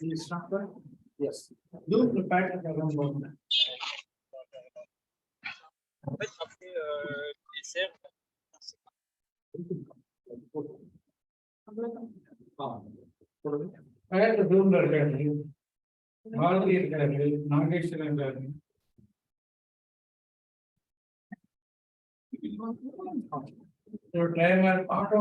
Instructor? Yes. You prepared the government. Your timer auto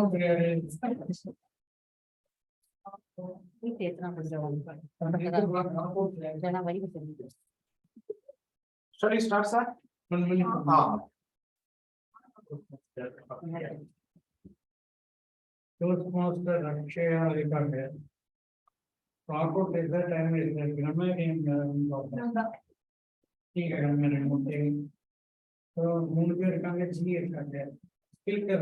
Study starts at 1 minute. Toastmaster Rakshaya Rikande. Proper is the time is the grammar in so Munir can see it. Still the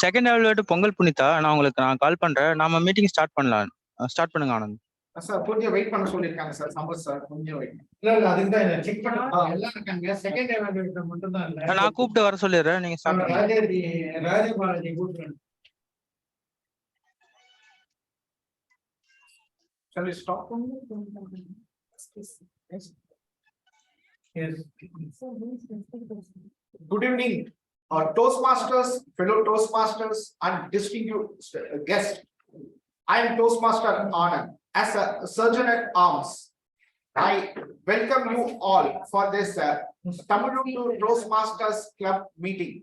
second level Pongal Punitha நான் உங்களுக்கு கால் பண்றேன். நாம meeting start பண்ணலாம். Start பண்ணுங்க Anand. Sir கொஞ்சம் wait பண்ண சொல்லிருக்காங்க sir. Sampath sir கொஞ்சம் வெயிட். இல்ல அதுக்கு தான் செக் பண்ண எல்லாம் இருக்காங்க. செகண்ட் லெவல் மட்டும் தான் இல்ல. நான் கூப்பிட்டு வர சொல்லிடுறேன். நீங்க ஸ்டார்ட் பண்ணுங்க. ராஜபாலஜி கூப்பிடுறேன். Shall we stop? Yes. Good evening, Toastmasters, fellow Toastmasters, and distinguished guests. I am Toastmaster Anand. As a surgeon at arms, I welcome you all for this Tamizhootru Toastmasters Club meeting.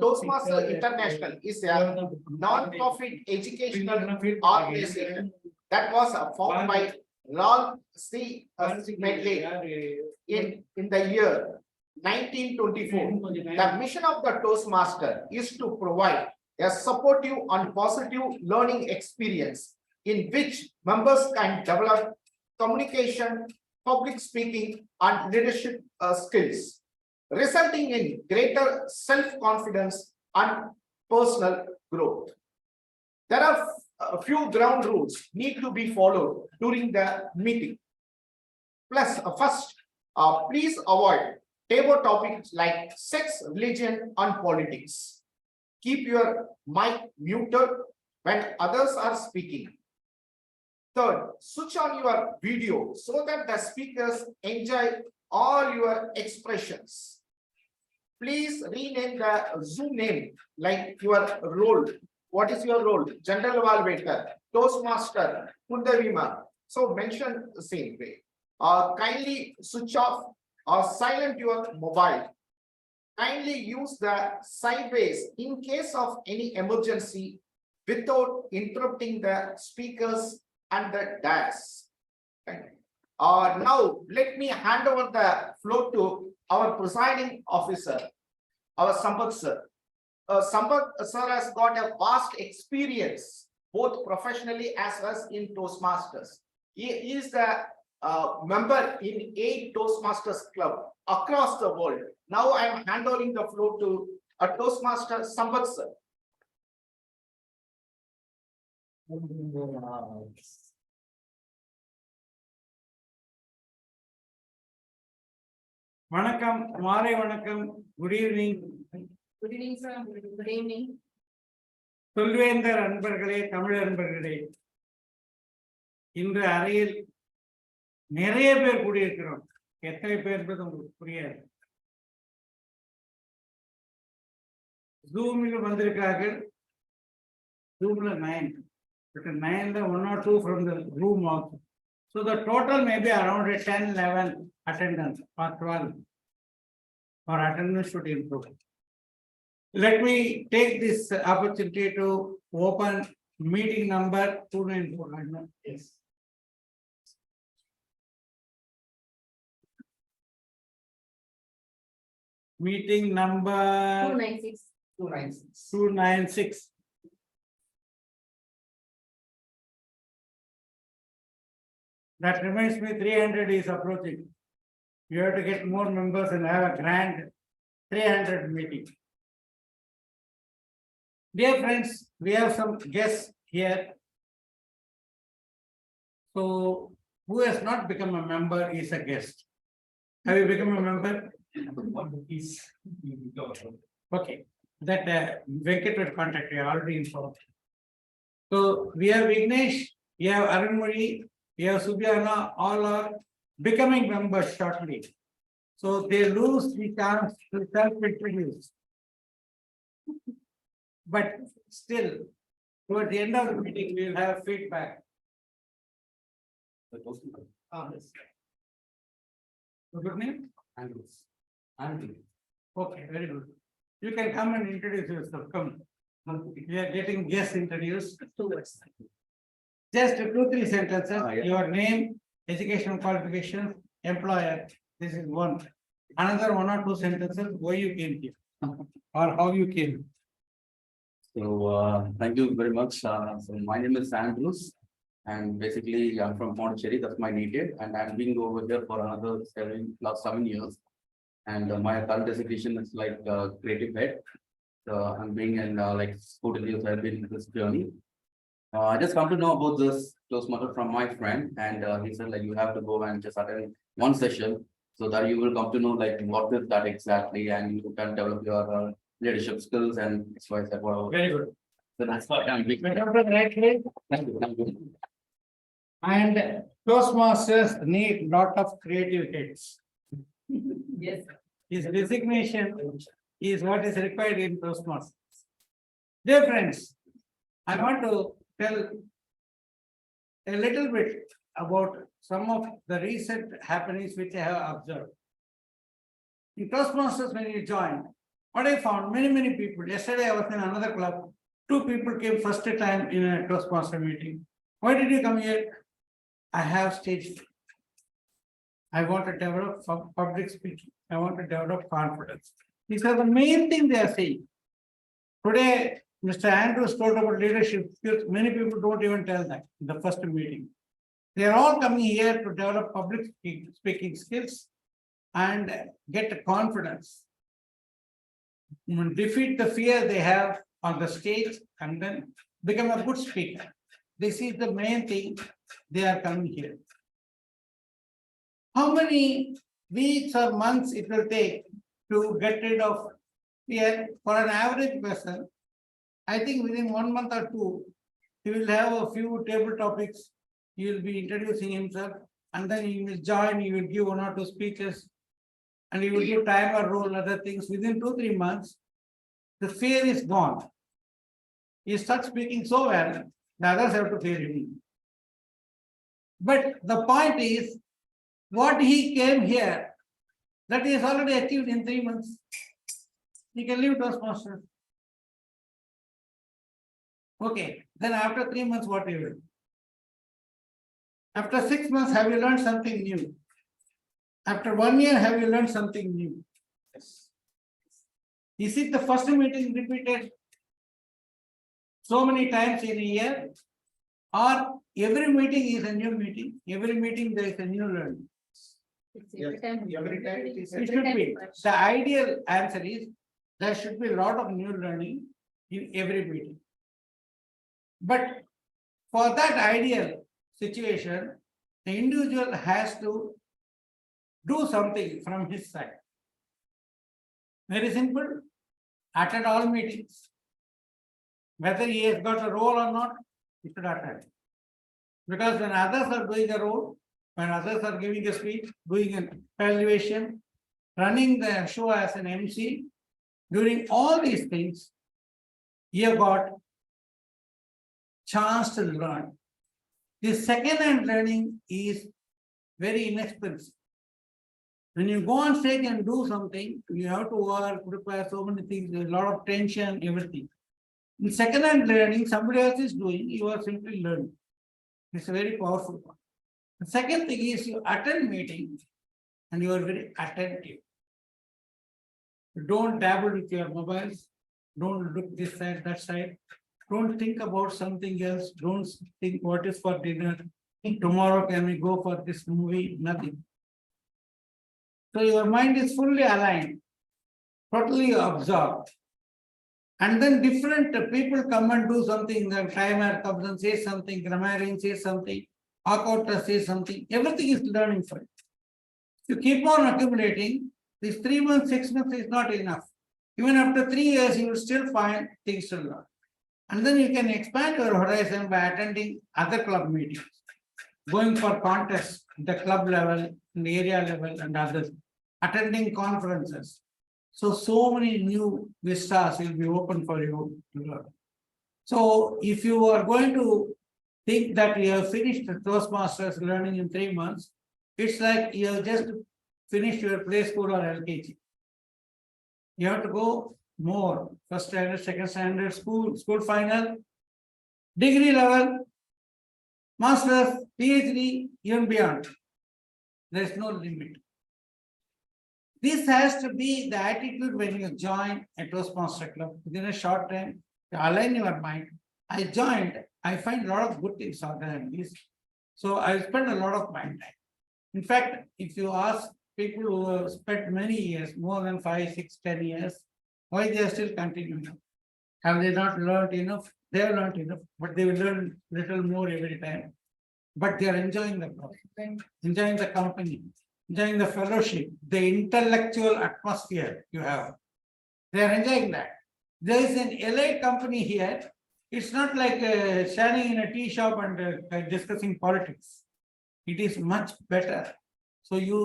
Toastmasters International is a non-profit educational organization that was formed by Ralph C. Medley in the year 1924. The mission of the Toastmaster is to provide a supportive and positive learning experience in which members can develop communication, public speaking, and leadership skills, resulting in greater self-confidence and personal growth. There are a few ground rules need to be followed during the meeting. Plus, first, please avoid taboo topics like sex, religion, and politics. Keep your mic muted when others are speaking. Third, switch on your video so that the speakers enjoy all your expressions. Please rename the Zoom name like your role. What is your role? General Evaluator, Toastmaster, Kundavima. So mention the same way. Kindly switch off or silent your mobile. Kindly use the sideways in case of any emergency without interrupting the speakers and the dais. Now let me hand over the floor to our presiding officer, our Sampath sir. Sampath sir has got a vast experience both professionally as well as in Toastmasters. He is the member in 8 Toastmasters club across the world. Now I am handing the floor to a Toastmaster, Sampath sir. வணக்கம், மாலை வணக்கம், good evening. Good evening, sir. Good evening. சொல்வேந்தர் அன்பர்களே, தமிழ் அன்பர்களே, இன்று அறையில் நிறைய பேர் கூடியிருக்கிறோம். எத்தனை பேர் என்பது உங்களுக்கு புரியாது. ஜூமில் வந்திருக்கார்கள். ஜூம்ல 9, but 9 1 or 2 from the room also. So the total may be around 10, 11 attendance or 12. Or attendance should improve. Let me take this opportunity to open meeting number 294. Yes. Meeting number 296. 296. That reminds me, 300 is approaching. You have to get more members and have a grand 300 meeting. Dear friends, we have some guests here. So, who has not become a member is a guest. Have you become a member? Okay. that Venkat will contact you, already informed. So we have Vignesh, we have Arunmari, we have Subhyana, all are becoming members shortly. So they lose the chance to self-introduce. But still, toward the end of the meeting, we will have feedback. Yes. Good name? Andrews. Okay, very good. You can come and introduce yourself, come. We are getting guests introduced. Just 2-3 sentences, Yeah. your name, educational qualifications, employer, this is one. Another 1 or 2 sentences, why you came here, or how you came. So, thank you very much. So my name is Andrews. And basically, I'm from Pondicherry, that's my native, and I'm being over here for another 7 years. And my current designation is like creative head. So I'm being in like school years, I've been in this journey. I just come to know about this Toastmaster from my friend, and he said like you have to go and just attend one session so that you will come to know like what is that exactly, and you can develop your leadership skills and XYZ whatever. Very good. So that's what I'm being. Went up to the right place, Thank you, thank you. and Toastmasters need lot of creative heads. Yes. His resignation is what is required in Toastmasters. Dear friends, I want to tell a little bit about some of the recent happenings which I have observed. In Toastmasters, when you join, what I found, many people, yesterday I was in another club, 2 people came first time in a Toastmaster meeting. Why did you come here? I have stage fear. I want to develop public speaking. I want to develop confidence. These are the main thing they are saying. Today, Mr. Andrews told about leadership skills. Many people don't even tell that in the first meeting. They are all coming here to develop public speaking skills and get confidence. Defeat the fear they have on the stage and then become a good speaker. This is the main thing they are coming here. How many weeks or months it will take to get rid of fear for an average person? I think within 1 month or 2, he will have a few table topics. He will be introducing himself, and then he will join. He will give 1 or 2 speeches, and he will give timer role, other things. Within 2-3 months, the fear is gone. He starts speaking so well, the others have to fear him. But the point is, what he came here, that he has already achieved in 3 months. He can leave Toastmasters. Okay, then after 3 months, what you will? After 6 months, have you learned something new? After 1 year, have you learned something new? Is it the first meeting repeated so many times in a year? Or every meeting is a new meeting? Every meeting there is a new learning. Every time. Every time it is. It should be. The ideal answer is there should be a lot of new learning in every meeting. But for that ideal situation, the individual has to do something from his side. Very simple. Attend all meetings. Whether he has got a role or not, he should attend. Because when others are doing a role, when others are giving a speech, doing an evaluation, running the show as an MC, during all these things, you have got chance to learn. The second-hand learning is very inexpensive. When you go on stage and do something, you have to work, prepare so many things, there's a lot of tension, everything. In second-hand learning, somebody else is doing, you are simply learning. It's a very powerful one. The second thing is you attend meetings and you are very attentive. Don't dabble with your mobiles. Don't look this side, that side. Don't think about something else. Don't think what is for dinner. Tomorrow can we go for this movie? Nothing. So your mind is fully aligned, totally absorbed. And then different people come and do something. The timer comes and says something, grammarian says something, accountant says something. Everything is learning for it. You keep on accumulating. This 3 months, 6 months is not enough. Even after 3 years, you will still find things to learn. And then you can expand your horizon by attending other club meetings, going for contests at the club level, the area level, and others, attending conferences. So many new vistas will be open for you to learn. So if you are going to think that you have finished the Toastmasters learning in 3 months, it's like you have just finished your play school or LKG. You have to go more, first standard, second standard, school final, degree level, master's, PhD, even beyond. There is no limit. This has to be the attitude when you join a Toastmaster club. Within a short time, to align your mind. I joined, I find a lot of good things out there in this. So I spend a lot of my time. In fact, if you ask people who have spent many years, more than 5, 6, 10 years, why they are still continuing? Have they not learned enough? They have learned enough, but they will learn little more every time. But they are enjoying the process, enjoying the company, enjoying the fellowship, the intellectual atmosphere you have. They are enjoying that. There is an LA company here. It's not like standing in a tea shop and discussing politics. It is much better. So you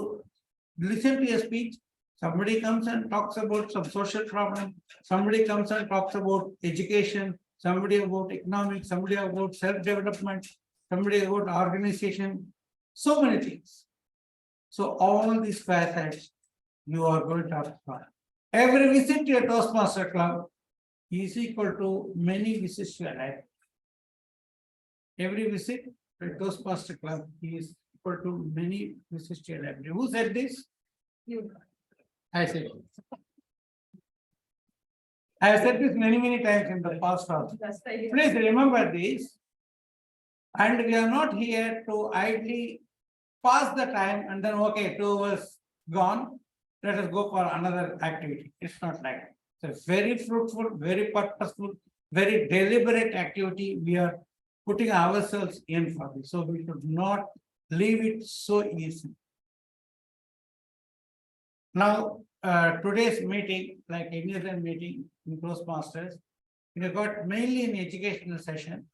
listen to a speech, somebody comes and talks about some social problem, somebody comes and talks about education, somebody about economics, somebody about self-development, somebody about organization, so many things. So all these facets you are going to have fun. Every visit to a Toastmaster club is equal to many visits to a library. Every visit to a Toastmaster club is equal to many visits to a library. Who said this? You. I said it. I have said this many times in the past also. That's the idea. Please remember this. And we are not here to idly pass the time and then, okay, 2 hours gone, let us go for another activity. It's not like that. It's a very fruitful, very purposeful, very deliberate activity. We are putting ourselves in for this. So we should not leave it so easy. Now, today's meeting, like any other meeting in Toastmasters, we have got mainly an educational session.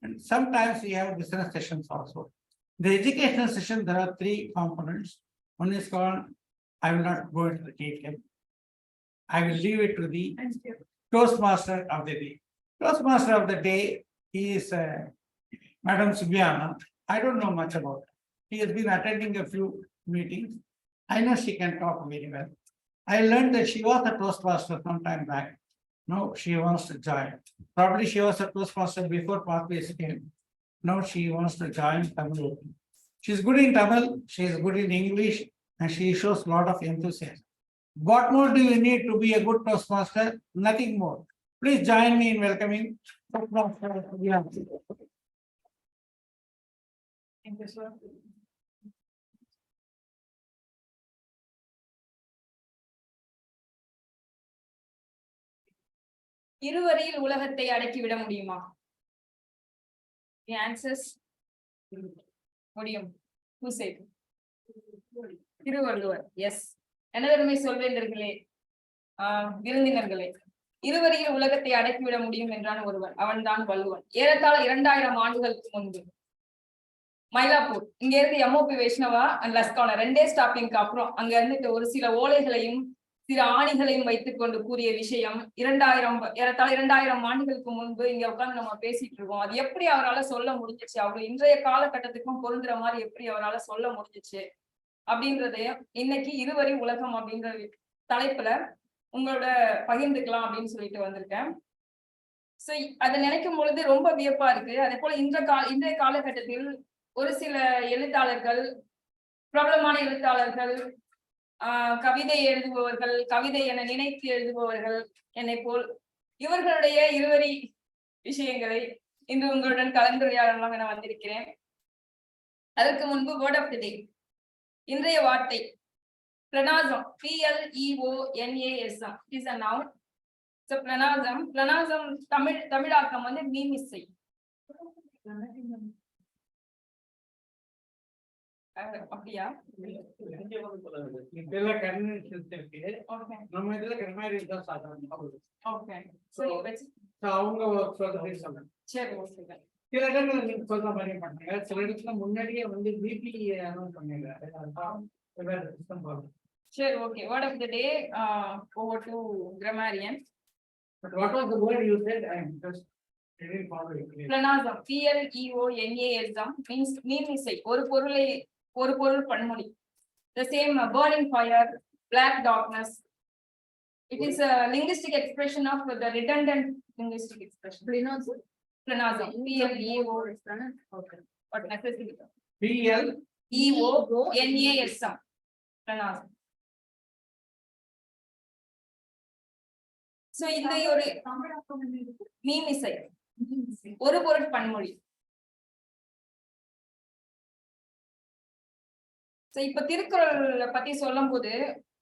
And sometimes we have business sessions also. The educational session, there are 3 components. One is called, I will not go into the detail. I will leave it to the Toastmaster of the day. Toastmaster of the day is Madam Subiana. I don't know much about her. She has been attending a few meetings. I know she can talk very well. I learned that she was a Toastmaster some time back. Now she wants to join. Probably she was a Toastmaster before Pathways came. Now she wants to join Tamizhootru. She's good in Tamil, she is good in English, and she shows a lot of enthusiasm. What more do you need to be a good Toastmaster? Nothing more. Please join me in welcoming Toastmaster. Yeah. Thank you, sir. இருவரில் உலகத்தை அடக்கிவிட முடியுமா? The answers முடியும். Who said? Thiruvalluvar. Yes. எனதருமை சொல்வேந்தர்களே, விருந்தினர்களே, இருவரில் உலகத்தை அடக்கிவிட முடியும் என்றான் ஒருவன். அவன்தான் வள்ளுவன். ஏறத்தாழ 2000 ஆண்டுகளுக்கு முன்பு மயிலாப்பூர் இங்க இருந்து எம்ஓபி வைஷ்ணவா அண்ட் லஸ்கான 2 ஸ்டாப்பிங்க்கு அப்புறம் அங்க இருந்துட்டு ஒரு சில ஓலைகளையும் சில ஆணிகளையும் வைத்துக் கொண்டு கூறிய விஷயம் ஏறத்தாழ 2000 ஆண்டுகளுக்கு முன்பு இங்க உட்கார்ந்து நம்ம பேசிட்டு இருக்கோம். அது எப்படி அவரால் சொல்ல முடிஞ்சிச்சு, அவர் இன்றைய காலகட்டத்துக்கும் பொருந்துற மாதிரி எப்படி அவரால் சொல்ல முடிஞ்சிச்சு அப்படின்றதைய இன்னைக்கு இருவரி உலகம் அப்படின்ற தலைப்புல உங்களோட பகிர்ந்துக்கலாம் அப்படின்னு சொல்லிட்டு வந்திருக்கேன். சோ அதை நினைக்கும் பொழுது ரொம்ப வியப்பா இருக்கு. அதே போல இன்றைய காலகட்டத்தில் ஒரு சில எழுத்தாளர்கள், பிரபலமான எழுத்தாளர்கள், கவிதை எழுதுபவர்கள், கவிதை என நினைத்து எழுதுபவர்கள், என்னை போல் இவர்களுடைய இருவரி விஷயங்களை இன்று உங்களுடன் கலந்துரையாடலாம் என வந்திருக்கிறேன். அதற்கு முன்பு வேர்ட் ஆஃப் தி டே. இன்றைய வார்த்தை பிரணாசம். PLEONASM is a noun. So பிரணாசம் தமிழாக்கம் வந்து மீமிசை. அப்படியா? இதெல்லாம் கன்வென்ஷன்ஸ் இருக்கு. ஓகே நம்ம இதுல கன்வென்ஷன் தான் சாதாரணமா வரும். ஓகே சரி வச்சு So, அவங்க சொல்றதே சொல்லுங்க. சரி ஓகே. சில இடத்துல நீங்க சொல்ற மாதிரி பண்ணாங்க, சில இடத்துல முன்னாடியே வந்து பிபி அனௌன்ஸ் பண்ணிடுறாரு. அதுதான் சிஸ்டம் ப்ராப்ளம். சரி okay. Word of the day, over to grammarian. But what was the word you said? I just didn't follow it. Pleonasm, Pleonasm means மீமிசை. ஒரு பொருள் பன்மொழி. The same burning fire, black darkness. It is a linguistic expression of the redundant linguistic expression. Pleonasm, P-L-E-O. Okay. What necessity? P-L-E-O-N-A-S-M. Pleonasm. So இந்த ஒரு மீமிசை ஒரு பொருள் பன்மொழி. இப்ப திருக்குறள் பத்தி சொல்லும் போது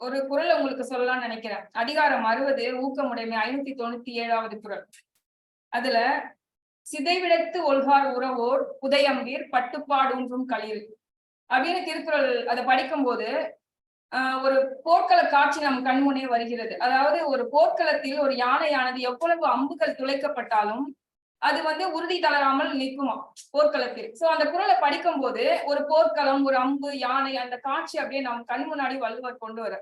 ஒரு குறள் உங்களுக்கு சொல்லலாம்னு நினைக்கிறேன். அதிகாரம் 60 ஊக்கமுடைமை 597வது குறள். அதுல சிதைவிடத்து ஒல்கார் உறவோர் புதையம்பீர் பட்டுப்பாடூன்றும் களிர் அப்படின்னு திருக்குறள் அதை படிக்கும் போது ஒரு போர்க்கள காட்சி நம் கண்முனே வருகிறது. அதாவது ஒரு போர்க்களத்தில் ஒரு யானையானது எவ்வளவு அம்புகள் துளைக்கப்பட்டாலும் அது வந்து உறுதி தளராமல் நிற்குமா போர்க்களத்தில். சோ அந்த குறளை படிக்கும் போது ஒரு போர்க்களம், ஒரு அம்பு, யானை, அந்த காட்சி அப்படியே நம் கண் முன்னாடி வள்ளுவர் கொண்டு வர.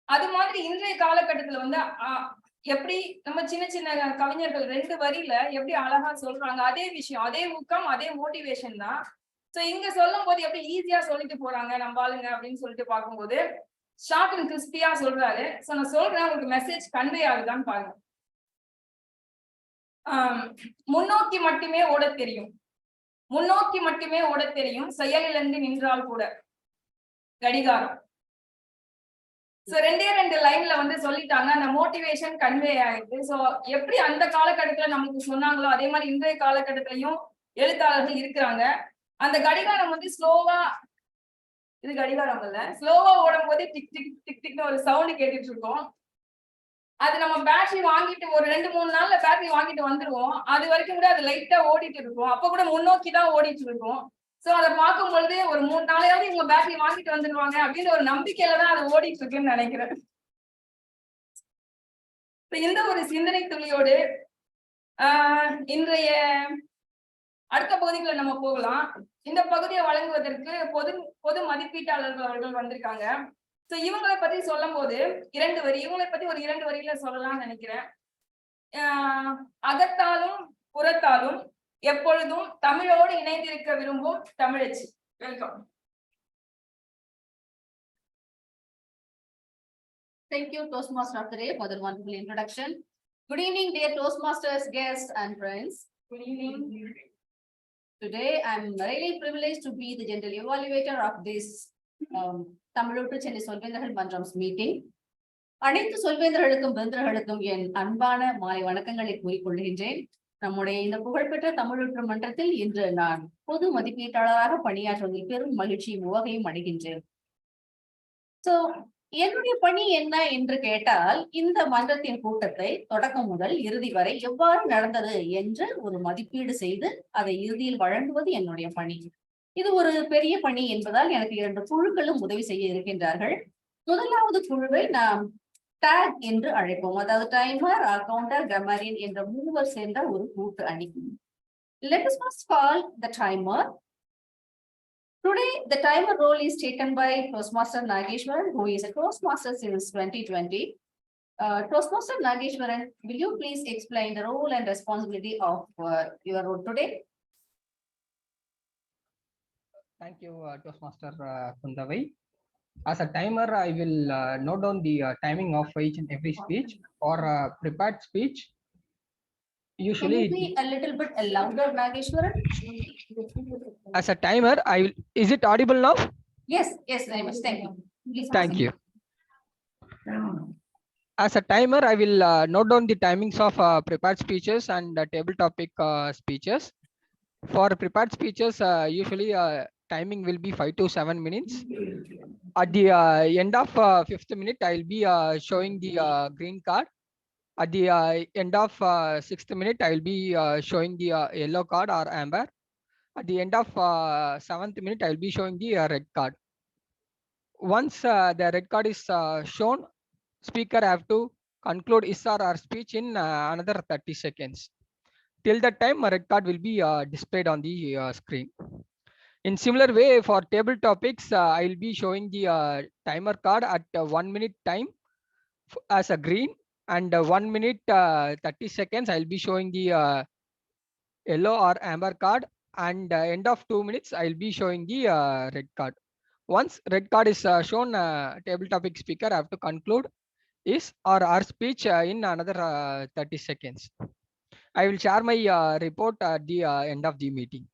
அது மாதிரி இன்றைய காலகட்டத்துல வந்து எப்படி நம்ம சின்ன சின்ன கவிஞர்கள் 2 வரியில எப்படி அழகா சொல்றாங்க. அதே விஷயம், அதே ஊக்கம், அதே மோட்டிவேஷன் தான். சோ இங்க சொல்லும் போது எப்படி ஈஸியா சொல்லிட்டு போறாங்க நம்ம ஆளுங்க அப்படின்னு சொல்லிட்டு பார்க்கும்போது ஷார்ட் அண்ட் கிறிஸ்பியா சொல்றாரு. சோ நான் சொல்றேன், உங்களுக்கு மெசேஜ் கன்வே ஆகுதான்னு பாருங்க. முன்னோக்கி மட்டுமே ஓடத் தெரியும், முன்னோக்கி மட்டுமே ஓடத் தெரியும், செயலிழந்து நின்றால் கூட கடிகாரம். சோ 2 லைன்ல வந்து சொல்லிட்டாங்க. அந்த மோட்டிவேஷன் கன்வே ஆயிடுது. சோ எப்படி அந்த காலகட்டத்துல நமக்கு சொன்னாங்களோ அதே மாதிரி இன்றைய காலகட்டத்திலையும் எழுத்தாளர்கள் இருக்கிறாங்க. அந்த கடிகாரம் வந்து ஸ்லோவா, இது கடிகாரம் இல்ல, ஸ்லோவா ஓடும் போதே டிக் டிக் டிக் டிக்னு ஒரு சவுண்ட் கேட்டுட்டு இருக்கோம். அது நம்ம பேட்டரி வாங்கிட்டு ஒரு 2-3 நாள்ல பேட்டரி வாங்கிட்டு வந்துருவோம். அது வரைக்கும் கூட அது லைட்டா ஓடிட்டு இருக்கும். அப்ப கூட முன்னோக்கி தான் ஓடிட்டு இருக்கும். சோ அதை பார்க்கும் பொழுது ஒரு 3 நாளையாவது இவங்க பேட்டரி வாங்கிட்டு வந்துருவாங்க அப்படின்னு ஒரு நம்பிக்கையில தான் அது ஓடிட்டு இருக்குன்னு நினைக்கிறேன். இந்த ஒரு சிந்தனை துளியோடு இன்றைய அடுத்த பகுதிகளை நம்ம போகலாம். இந்த பகுதியை வழங்குவதற்கு பொது மதிப்பீட்டாளர்கள் அவர்கள் வந்திருக்காங்க. சோ இவங்களை பத்தி சொல்லும் போது 2 வரி, இவங்களை பத்தி ஒரு 2 வரியில சொல்லலாம்னு நினைக்கிறேன். அகத்தாலும் புறத்தாலும் எப்பொழுதும் தமிழோடு இணைந்திருக்க விரும்பும் தமிழச்சி. Welcome. Thank you, Toastmaster of the day, for the wonderful introduction. Good evening, dear Toastmasters, guests, and friends. Good evening. Today, I'm really privileged to be the general evaluator of this Tamizhootru Chennai Solvendragal Mandram's meeting. அனைத்து சொல்வேந்தர்களுக்கும் வெந்தர்களுக்கும் என் அன்பான மாலை வணக்கங்களை கூறிக்கொள்கின்றேன். நம்முடைய இந்த புகழ்பெற்ற தமிழூற்று மன்றத்தில் இன்று நான் பொது மதிப்பீட்டாளராக பணியாற்றுவதில் பெரும் மகிழ்ச்சியும் உவகையும் அடைகின்றேன். சோ என்னுடைய பணி என்ன என்று கேட்டால், இந்த மன்றத்தின் கூட்டத்தை தொடக்கம் முதல் இறுதி வரை எவ்வாறு நடந்தது என்று ஒரு மதிப்பீடு செய்து அதை இறுதியில் வழங்குவது என்னுடைய பணி. இது ஒரு பெரிய பணி என்பதால் எனக்கு 2 குழுக்களும் உதவி செய்ய இருக்கின்றார்கள். முதலாவது குழுவை நாம் டாக் என்று அழைப்போம். அதாவது டைமர், கவுண்டர், கிராமரியன் என்ற 3 சேர்ந்த ஒரு கூட்டு அணி. Let us first call the timer. Today, the timer role is taken by Toastmaster Nageshwaran, who is a Toastmaster since 2020. Toastmaster Nageshwaran, will you please explain the role and responsibility of your role today? Thank you, Toastmaster Kundavai. As a timer, I will note down the timing of each and every speech or prepared speech. Usually, can you be a little bit louder, Nageshwaran? As a timer, is it audible now? Yes, very much. Thank you. Please Thank you. As a timer, I will note down the timings of prepared speeches and table topic speeches. For prepared speeches, usually timing will be 5 to 7 minutes. At the end of 5th minute, I will be showing the green card. At the end of 6th minute, I will be showing the yellow card or amber. At the end of 7th minute, I will be showing the red card. Once the red card is shown, speaker have to conclude his or her speech in another 30 seconds. Till that time, a red card will be displayed on the screen. In similar way, for table topics, I will be showing the timer card at 1 minute time as a green, and 1 minute 30 seconds, I will be showing the yellow or amber card, and end of 2 minutes, I will be showing the red card. Once red card is shown, table topic speaker have to conclude his or her speech in another 30 seconds. I will share my report at the end of the meeting.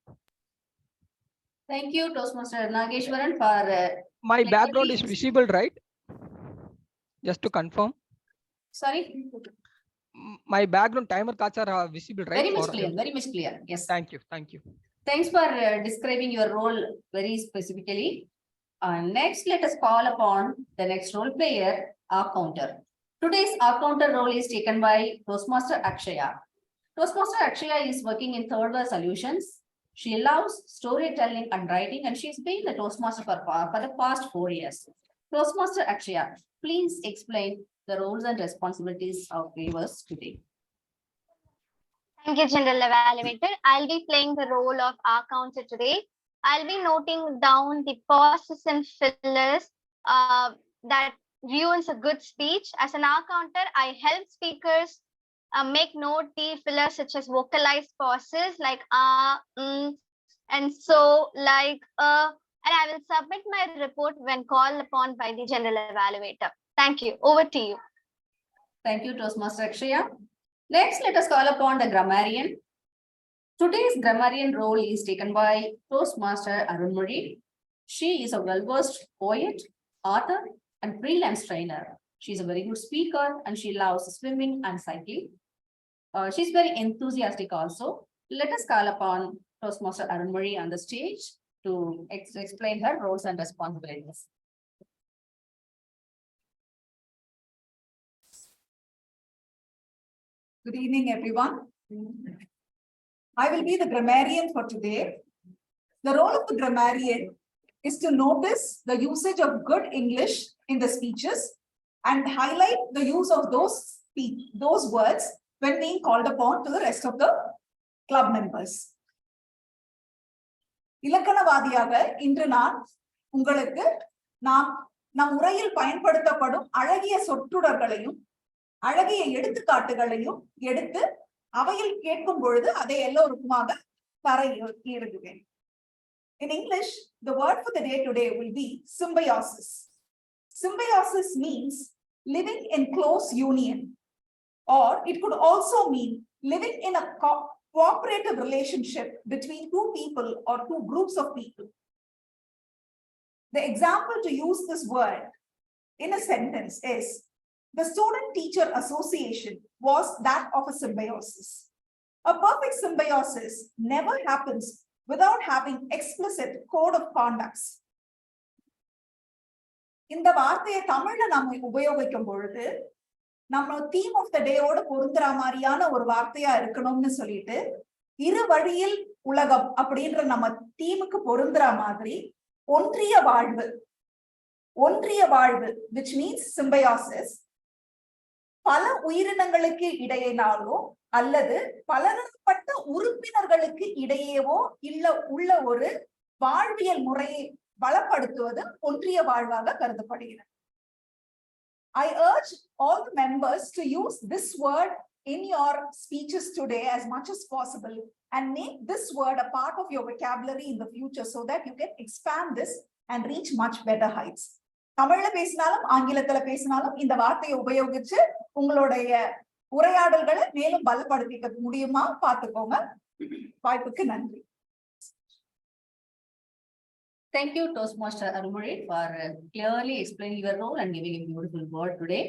Thank you, Toastmaster Nageshwaran, for My background is clearly- visible, right? Just to confirm, sorry, my background timer cards are visible, right? very much for clear, very much clear. Yes. Thank you. Thank you. Thanks for describing your role very specifically. Next, let us call upon the next role player, our counter. Today's our counter role is taken by Toastmaster Akshaya. Toastmaster Akshaya is working in third world solutions. She loves storytelling and writing, and she's been the Toastmaster for the past 4 years. Toastmaster Akshaya, please explain the roles and responsibilities of viewers today. Thank you, General Evaluator. I'll be playing the role of our counter today. I'll be noting down the pauses and fillers that ruins a good speech. As an our counter, I help speakers make note the fillers such as vocalized pauses like and so like and I will submit my report when called upon by the General Evaluator. Thank you. Over to you. Thank you, Toastmaster Akshaya. Next, let us call upon the grammarian. Today's grammarian role is taken by Toastmaster Arunmozhi. She is a well-versed poet, author, and freelance trainer. She's a very good speaker and she loves swimming and cycling. She's very enthusiastic also. Let us call upon Toastmaster Arunmozhi on the stage to explain her roles and responsibilities. Good evening, everyone. I will be the grammarian for today. The role of the grammarian is to notice the usage of good English in the speeches and highlight the use of those words when being called upon to the rest of the club members. இலக்கணவாதியாக இன்று நான் உங்களுக்கு நம் உரையில் பயன்படுத்தப்படும் அழகிய சொற்றொடர்களையும் அழகிய எடுத்துக்காட்டுகளையும் எடுத்து அவையில் கேட்கும் பொழுது அதை எல்லோருக்குமாக தர இறங்குவேன். In English, the word for the day today will be symbiosis. Symbiosis means living in close union, or it could also mean living in a cooperative relationship between two people or two groups of people. The example to use this word in a sentence is the student-teacher association was that of a symbiosis. A perfect symbiosis never happens without having explicit code of conducts. இந்த வார்த்தையை தமிழ்ல நாம உபயோகிக்கும் பொழுது நம்ம theme of the டேயோட பொருந்துற மாதிரியான ஒரு வார்த்தையா இருக்கணும்னு சொல்லிட்டு இரு வழியில் உலகம் அப்படின்ற நம்ம தீமுக்கு பொருந்துற மாதிரி ஒன்றிய வாழ்வு which means symbiosis பல உயிரினங்களுக்கு இடையினாலோ அல்லது பலதரப்பட்ட உறுப்பினர்களுக்கு இடையேவோ உள்ள ஒரு வாழ்வியல் முறையை பலப்படுத்துவது ஒன்றிய வாழ்வாக கருதப்படுகிறது. I urge all the members to use this word in your speeches today as much as possible and make this word a part of your vocabulary in the future so that you can expand this and reach much better heights. தமிழ்ல பேசினாலும் ஆங்கிலத்துல பேசினாலும் இந்த வார்த்தையை உபயோகிச்சு உங்களுடைய உரையாடல்களை மேலும் பலப்படுத்திக்க முடியுமா பார்த்துக்கோங்க. வாய்ப்புக்கு நன்றி. Thank you, Toastmaster Arunmozhi, for clearly explaining your role and giving a beautiful word today.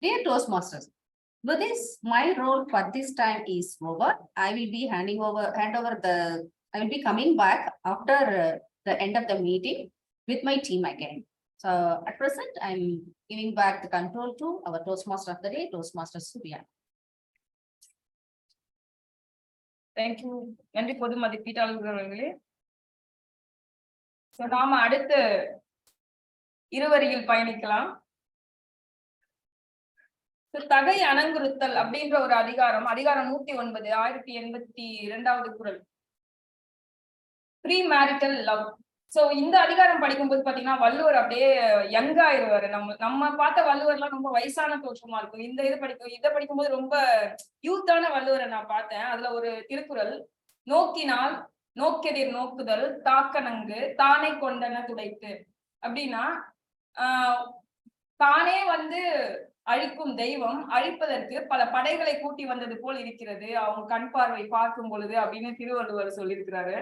Dear Toastmasters, with this, my role for this time is over. I will be I will be coming back after the end of the meeting with my team again. So at present, I'm giving back the control to our Toastmaster of the day, Toastmaster Subiya. Thank you. நன்றி பொது மதிப்பீட்டாளர்கள் அவர்களே. So, நாம அடுத்து இருவரியில் பயணிக்கலாம். தகை அணங்குறுத்தல் அப்படின்ற ஒரு அதிகாரம் 109 1082வது குறள். Pre marital love. சோ இந்த அதிகாரம் படிக்கும்போது பாத்தீங்கன்னா வள்ளுவர் அப்படியே யங் ஆயிருவாரு. நம்ம பார்த்த வள்ளுவர்லாம் ரொம்ப வயசான தோற்றமா இருக்கும். இதை படிக்கும்போது ரொம்ப யூத்தான வள்ளுவரை நான் பார்த்தேன். அதுல ஒரு திருக்குறள், நோக்கினால் நோக்கெதிர் நோக்குதல் தாக்கணங்கு தானே கொண்டன துடைத்து. அப்படின்னா தானே அழிக்கும் தெய்வம் அழிப்பதற்கு பல படைகளை கூட்டி வந்தது போல் இருக்கிறது அவங்க கண் பார்வை பார்க்கும் பொழுது அப்படின்னு திருவள்ளுவர் சொல்லியிருக்கிறாரு.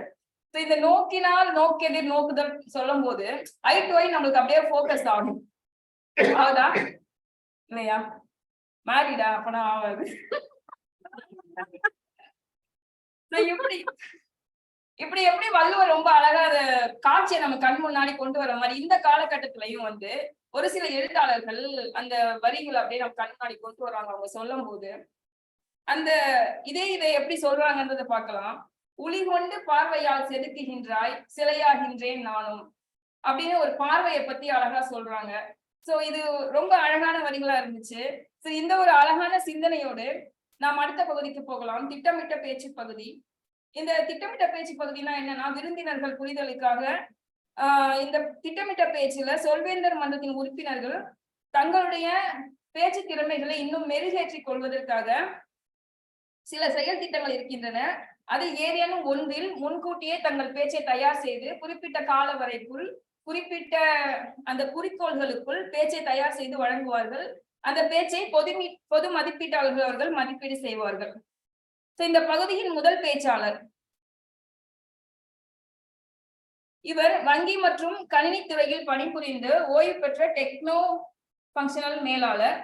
இந்த நோக்கினால் நோக்கெதிர் நோக்குதல் சொல்லும் போது ஐ டு ஐ நம்மளுக்கு அப்படியே போக்கஸ் ஆகும். ஆகுதா இல்லையா? மேரிடா அப்பனா ஆகாது. இப்படி எப்படி வள்ளுவர் ரொம்ப அழகா அந்த காட்சியை நம்ம கண் முன்னாடி கொண்டு வர மாதிரி இந்த காலகட்டத்திலையும் ஒரு சில எழுத்தாளர்கள் அந்த வரிகளை அப்படியே நம்ம கண் முன்னாடி கொண்டு வர்றாங்க. அவங்க சொல்லும் போது இதை எப்படி சொல்றாங்கன்றத பார்க்கலாம். உளி கொண்டு பார்வையால் செதுக்குகின்றாய் சிலையாகின்றேன் நானும் அப்படின்னு ஒரு பார்வையை பத்தி அழகா சொல்றாங்க. சோ இது ரொம்ப அழகான வரிகளா இருந்துச்சு. சோ இந்த ஒரு அழகான சிந்தனையோடு நாம் அடுத்த பகுதிக்கு போகலாம். திட்டமிட்ட பேச்சு பகுதி. இந்த திட்டமிட்ட பேச்சு பகுதினா என்னன்னா, விருந்தினர்கள் புரிதலுக்காக இந்த திட்டமிட்ட பேச்சுல சொல்வேந்தர் மன்றத்தின் உறுப்பினர்கள் தங்களுடைய பேச்சு திறமைகளை இன்னும் மெருகேற்றிக் கொள்வதற்காக சில செயல் திட்டங்கள் இருக்கின்றன. அது ஏதேனும் ஒன்றில் முன்கூட்டியே தங்கள் பேச்சை தயார் செய்து குறிப்பிட்ட கால வரைக்குள் குறிப்பிட்ட அந்த குறிக்கோள்களுக்குள் பேச்சை தயார் செய்து வழங்குவார்கள். அந்த பேச்சை பொது மதிப்பீட்டாளர்கள் அவர்கள் மதிப்பீடு செய்வார்கள். இந்த பகுதியின் முதல் பேச்சாளர் இவர் வங்கி மற்றும் கணினி துறையில் பணிபுரிந்து ஓய்வு பெற்ற டெக்னோ பங்கஷனல் மேலாளர்.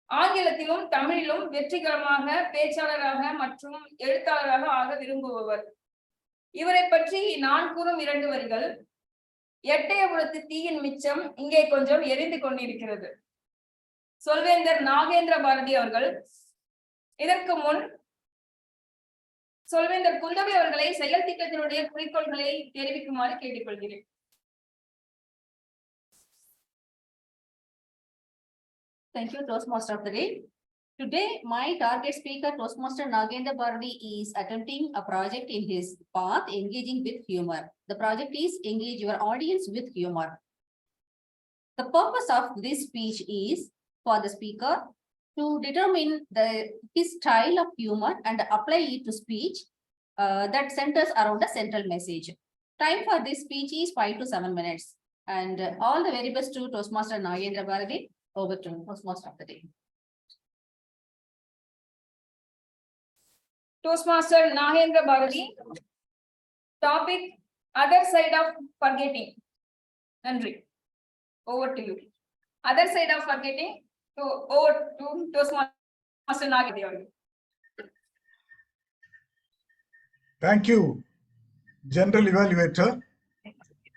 ஆங்கிலத்திலும் தமிழிலும் வெற்றிகரமாக பேச்சாளராக மற்றும் எழுத்தாளராக ஆக விரும்புபவர். இவரை பற்றி நான் கூறும் 2 வரிகள். எட்டயபுரத்து தீயின் மிச்சம் இங்கே கொஞ்சம் எரிந்து கொண்டிருக்கிறது. சொல்வேந்தர் நாகேந்திர பாரதி அவர்கள். இதற்கு முன் சொல்வேந்தர் குந்தவை அவர்களை செயல் திட்டத்தினுடைய குறிக்கோள்களை தெரிவிக்குமாறு கேட்டுக்கொள்கிறேன். Thank you, Toastmaster of the day. Today, my target speaker, Toastmaster Nagendra Bharati, is attempting a project in his path, engaging with humor. The project is engage your audience with humor. The purpose of this speech is for the speaker to determine his style of humor and apply it to speech that centers around a central message. Time for this speech is 5 to 7 minutes. And all the very best to Toastmaster Nagendra Bharati. Over to Toastmaster of the day. Toastmaster Nagendra Bharati. Topic: other side of forgetting. Nandri. Over to you. Other side of forgetting. Over to Toastmaster Nagendra Bharati. Thank you, General Evaluator.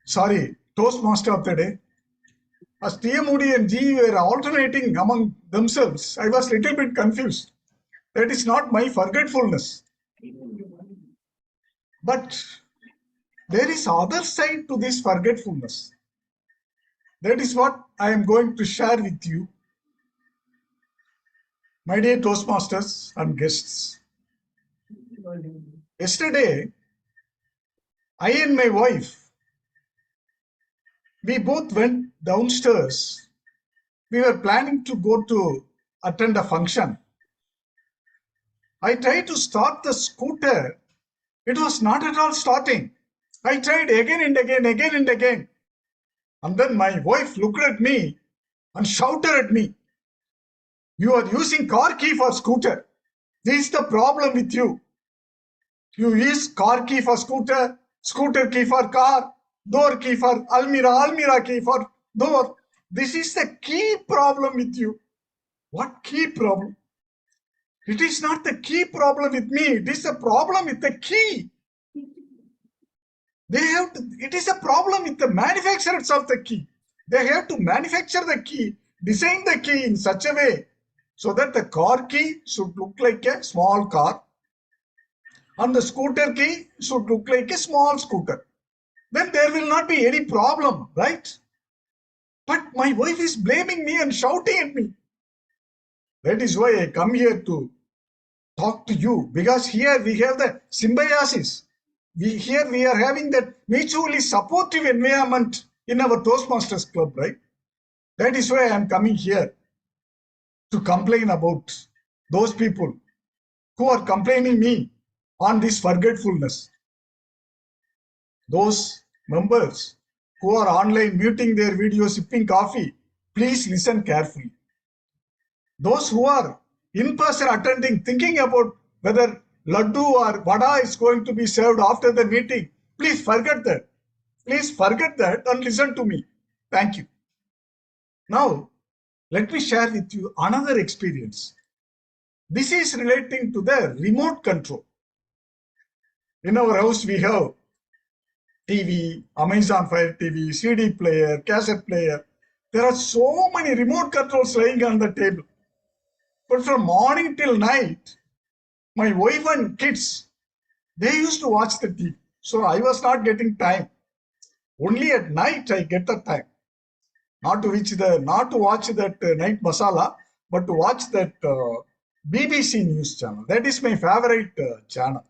Sorry, Toastmaster of the day. As TMOD and G were alternating among themselves, I was a little bit confused. That is not my forgetfulness. But there is other side to this forgetfulness. That is what I am going to share with you. My dear Toastmasters and guests. Yesterday, I and my wife, we both went downstairs. We were planning to go to attend a function. I tried to start the scooter. It was not at all starting. I tried again and again. And then my wife looked at me and shouted at me, "You are using car key for scooter. This is the problem with you. You use car key for scooter, scooter key for car, door key for almirah, almirah key for door. This is the key problem with you." What key problem? It is not the key problem with me. It is a problem with the key. It is a problem with the manufacturers of the key. They have to manufacture the key, design the key in such a way so that the car key should look like a small car. and the scooter key should look like a small scooter. Then there will not be any problem, right? But my wife is blaming me and shouting at me. That is why I come here to talk to you, because here we have the symbiosis. Here we are having that mutually supportive environment in our Toastmasters club, right? That is why I am coming here to complain about those people who are complaining me on this forgetfulness. Those members who are online muting their videos, sipping coffee, please listen carefully. Those who are in person attending, thinking about whether laddu or vada is going to be served after the meeting, please forget that. Please forget that and listen to me. Thank you. Now, let me share with you another experience. This is relating to the remote control. In our house, we have TV, Amazon Fire TV, CD player, cassette player. There are so many remote controls lying on the table. But from morning till night, my wife and kids, they used to watch the TV. So I was not getting time. Only at night I get the time. Not to watch that night masala, but to watch that BBC news channel. That is my favorite channel.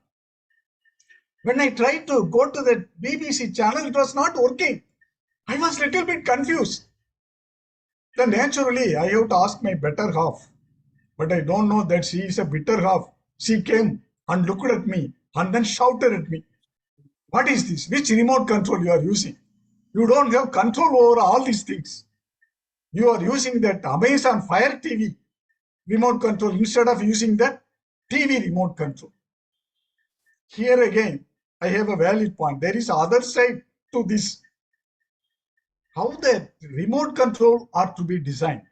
When I tried to go to that BBC channel, it was not working. I was a little bit confused. Then naturally, I have to ask my better half. But I don't know that she is a bitter half. She came and looked at me and then shouted at me. What is this? Which remote control you are using? You don't have control over all these things. You are using that Amazon Fire TV remote control instead of using that TV remote control. Here again, I have a valid point. There is other side to this. How the remote control are to be designed.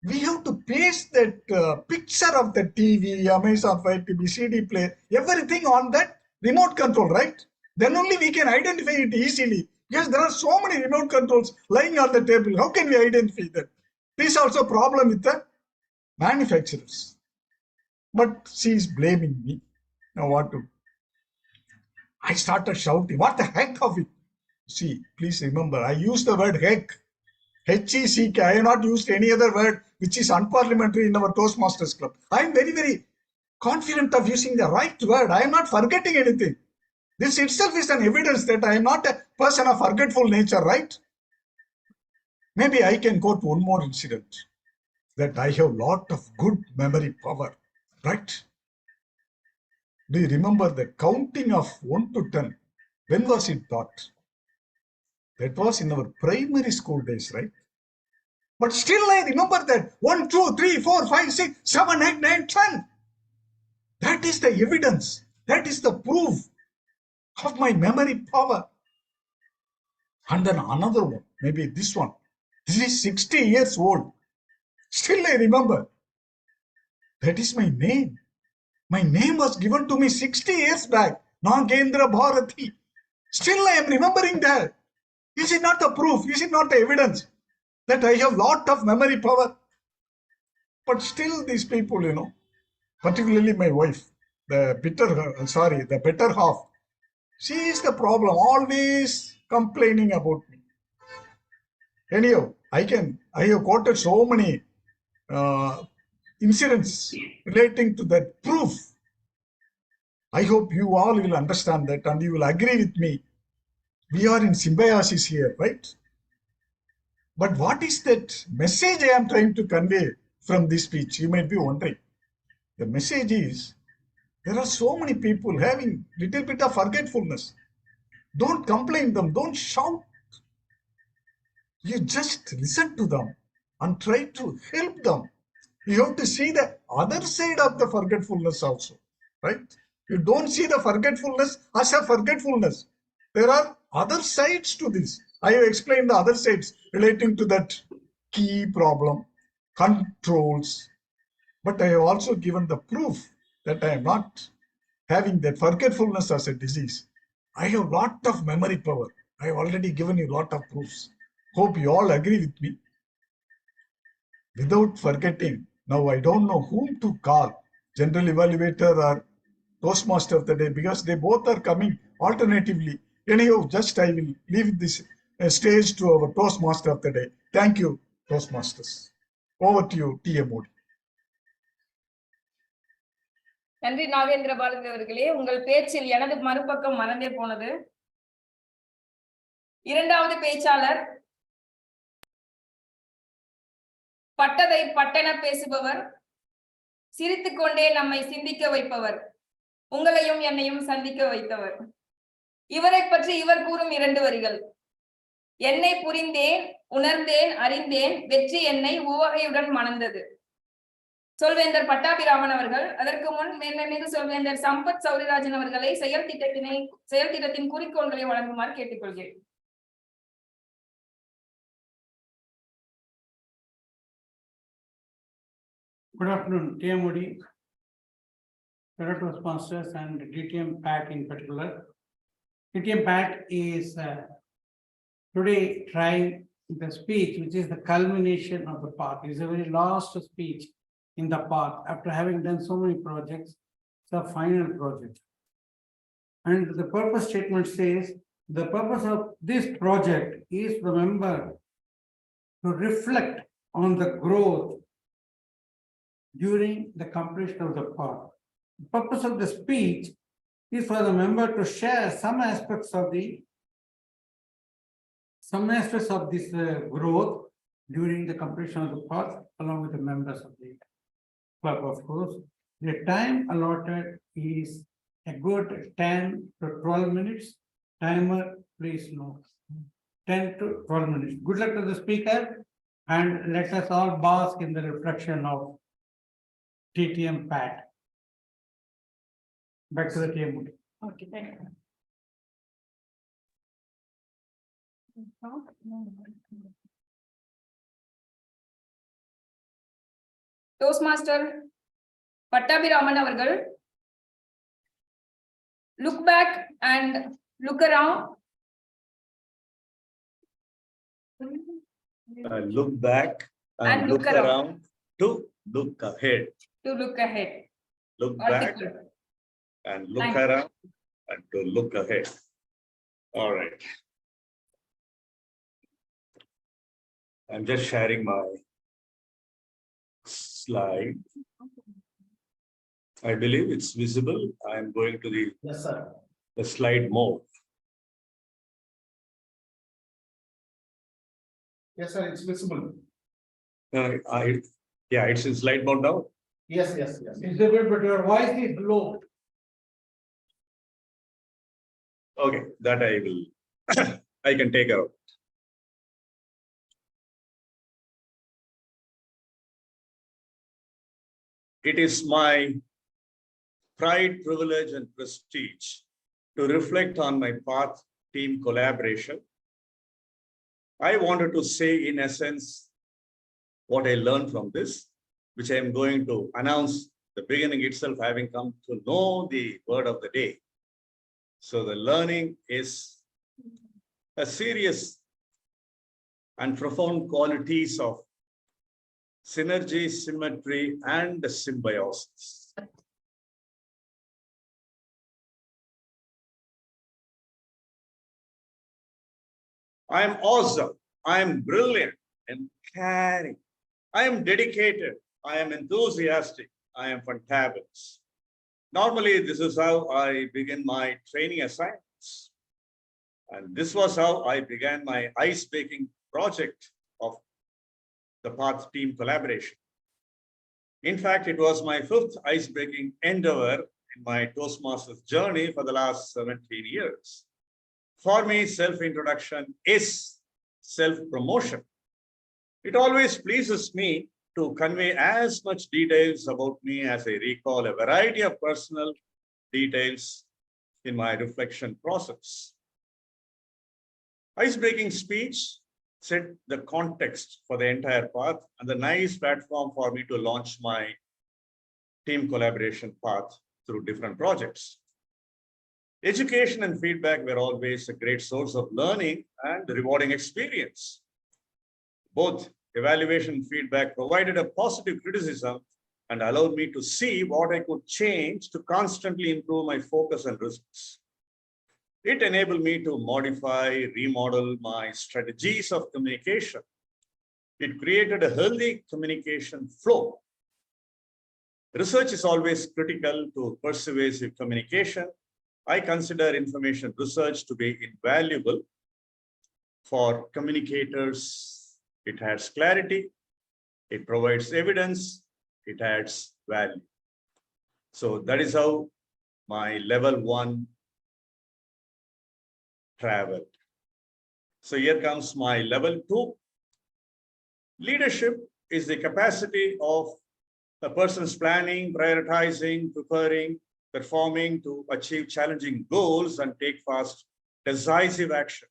We have to paste that picture of the TV, Amazon Fire TV, CD player, everything on that remote control, right? Then only we can identify it easily. Because there are so many remote controls lying on the table. How can we identify that? This is also a problem with the manufacturers. But she is blaming me. Now what to? I started shouting, what the heck of it? See, please remember, I used the word heck. H-E-C-K. I have not used any other word which is unparliamentary in our Toastmasters club. I am very, very confident of using the right word. I am not forgetting anything. This itself is an evidence that I am not a person of forgetful nature, right? Maybe I can go to one more incident, that I have lot of good memory power, right? Do you remember the counting of 1 to 10? When was it taught? That was in our primary school days, right? But still I remember that 1, 2, 3, 4, 5, 6, 7, 8, 9, 10. That is the evidence. That is the proof of my memory power. And then another one, maybe this one. This is 60 years old. Still I remember. That is my name. My name was given to me 60 years back. Nagendra Bharati. Still I am remembering that. Is it not the proof? Is it not the evidence that I have lot of memory power? But still these people, particularly my wife, the better half, she is the problem, always complaining about me. Anyhow, I have quoted so many incidents relating to that proof. I hope you all will understand that and you will agree with me. We are in symbiosis here, right? But what is that message I am trying to convey from this speech? You might be wondering. The message is, there are so many people having little bit of forgetfulness. Don't complain them, don't shout. You just listen to them and try to help them. You have to see the other side of the forgetfulness also, right? You don't see the forgetfulness as a forgetfulness. There are other sides to this. I have explained the other sides relating to that key problem, controls. But I have also given the proof that I am not having that forgetfulness as a disease. I have lot of memory power. I have already given you lot of proofs. Hope you all agree with me. Without forgetting, now I don't know whom to call, general evaluator or Toastmaster of the day because they both are coming alternatively. Anyhow, just I will leave this stage to our Toastmaster of the day. Thank you, Toastmasters. Over to you, T.M. Modi. நன்றி நாகேந்திர பாரதி அவர்களே. உங்கள் பேச்சில் எனது மறுபக்கம் மறந்தே போனது. இரண்டாவது பேச்சாளர் பட்டதை பட்டென பேசுபவர், சிரித்துக்கொண்டே நம்மை சிந்திக்க வைப்பவர், உங்களையும் என்னையும் சந்திக்க வைத்தவர். இவரை பற்றி இவர் கூறும் 2 வரிகள். என்னை புரிந்தேன், உணர்ந்தேன், அறிந்தேன், வெற்றி என்னை உவகையுடன் மணந்தது. சொல்வேந்தர் பட்டாபிராமன் அவர்கள். அதற்கு முன் மேன்மைமிகு சொல்வேந்தர் சம்பத் சௌரிராஜன் அவர்களை செயல் திட்டத்தின் குறிக்கோள்களை வழங்குமாறு கேட்டுக்கொள்கிறேன். Good afternoon, TM Modi, fellow Toastmasters and DTM PAT in particular. DTM PAT is today trying the speech, which is the culmination of the path. It's a very last speech in the path. After having done so many projects, it's a final project. And the purpose statement says, the purpose of this project is for the member to reflect on the growth during the completion of the path. The purpose of the speech is for the member to share some aspects of this growth during the completion of the path along with the members of the club, of course. The time allotted is a good 10 to 12 minutes. Timer, please note. 10 to 12 minutes. Good luck to the speaker, and let us all bask in the reflection of TTM PAT. Back to the TM. Okay, thank you. Toastmaster Pattabiraman அவர்கள். Look back and look around. Look back and look around to look ahead. To look ahead. Look back and look around and to look ahead. All right. I'm just sharing my slide. I believe it's visible. I'm going to Yes, sir. the slide mode. Yes, sir, it's visible. Yeah, it's in slide mode now. Yes, yes, yes. Visible, but your voice is low. Okay, that I will, I can take out. It is my pride, privilege, and prestige to reflect on my path team collaboration. I wanted to say, in essence, what I learned from this, which I am going to announce the beginning itself, having come to know the word of the day. So the learning is a serious and profound qualities of synergy, symmetry, and symbiosis. I am awesome. I am brilliant and caring. I am dedicated. I am enthusiastic. I am fantabulous. Normally, this is how I begin my training assignments. And this was how I began my ice-breaking project of the Path team collaboration. In fact, it was my 5th ice-breaking endeavor in my Toastmasters journey for the last 17 years. For me, self-introduction is self-promotion. It always pleases me to convey as much details about me as I recall a variety of personal details in my reflection process. Ice-breaking speech set the context for the entire path and the nice platform for me to launch my team collaboration path through different projects. Education and feedback were always a great source of learning and rewarding experience. Both evaluation and feedback provided a positive criticism and allowed me to see what I could change to constantly improve my focus and results. It enabled me to modify, remodel my strategies of communication. It created a healthy communication flow. Research is always critical to persuasive communication. I consider information research to be invaluable for communicators. It adds clarity, it provides evidence, it adds value. So that is how my level 1 traveled. So here comes my level 2. Leadership is the capacity of a person's planning, prioritizing, preparing, performing to achieve challenging goals and take fast, decisive action.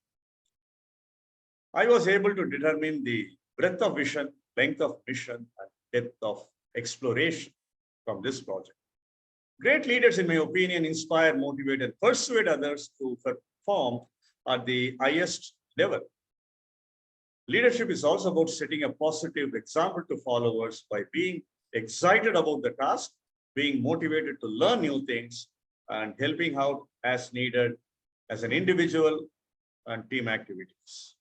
I was able to determine the breadth of vision, length of mission, and depth of exploration from this project. Great leaders, in my opinion, inspire, motivate, and persuade others to perform at the highest level. Leadership is also about setting a positive example to followers by being excited about the task, being motivated to learn new things, and helping out as needed as an individual and team activities.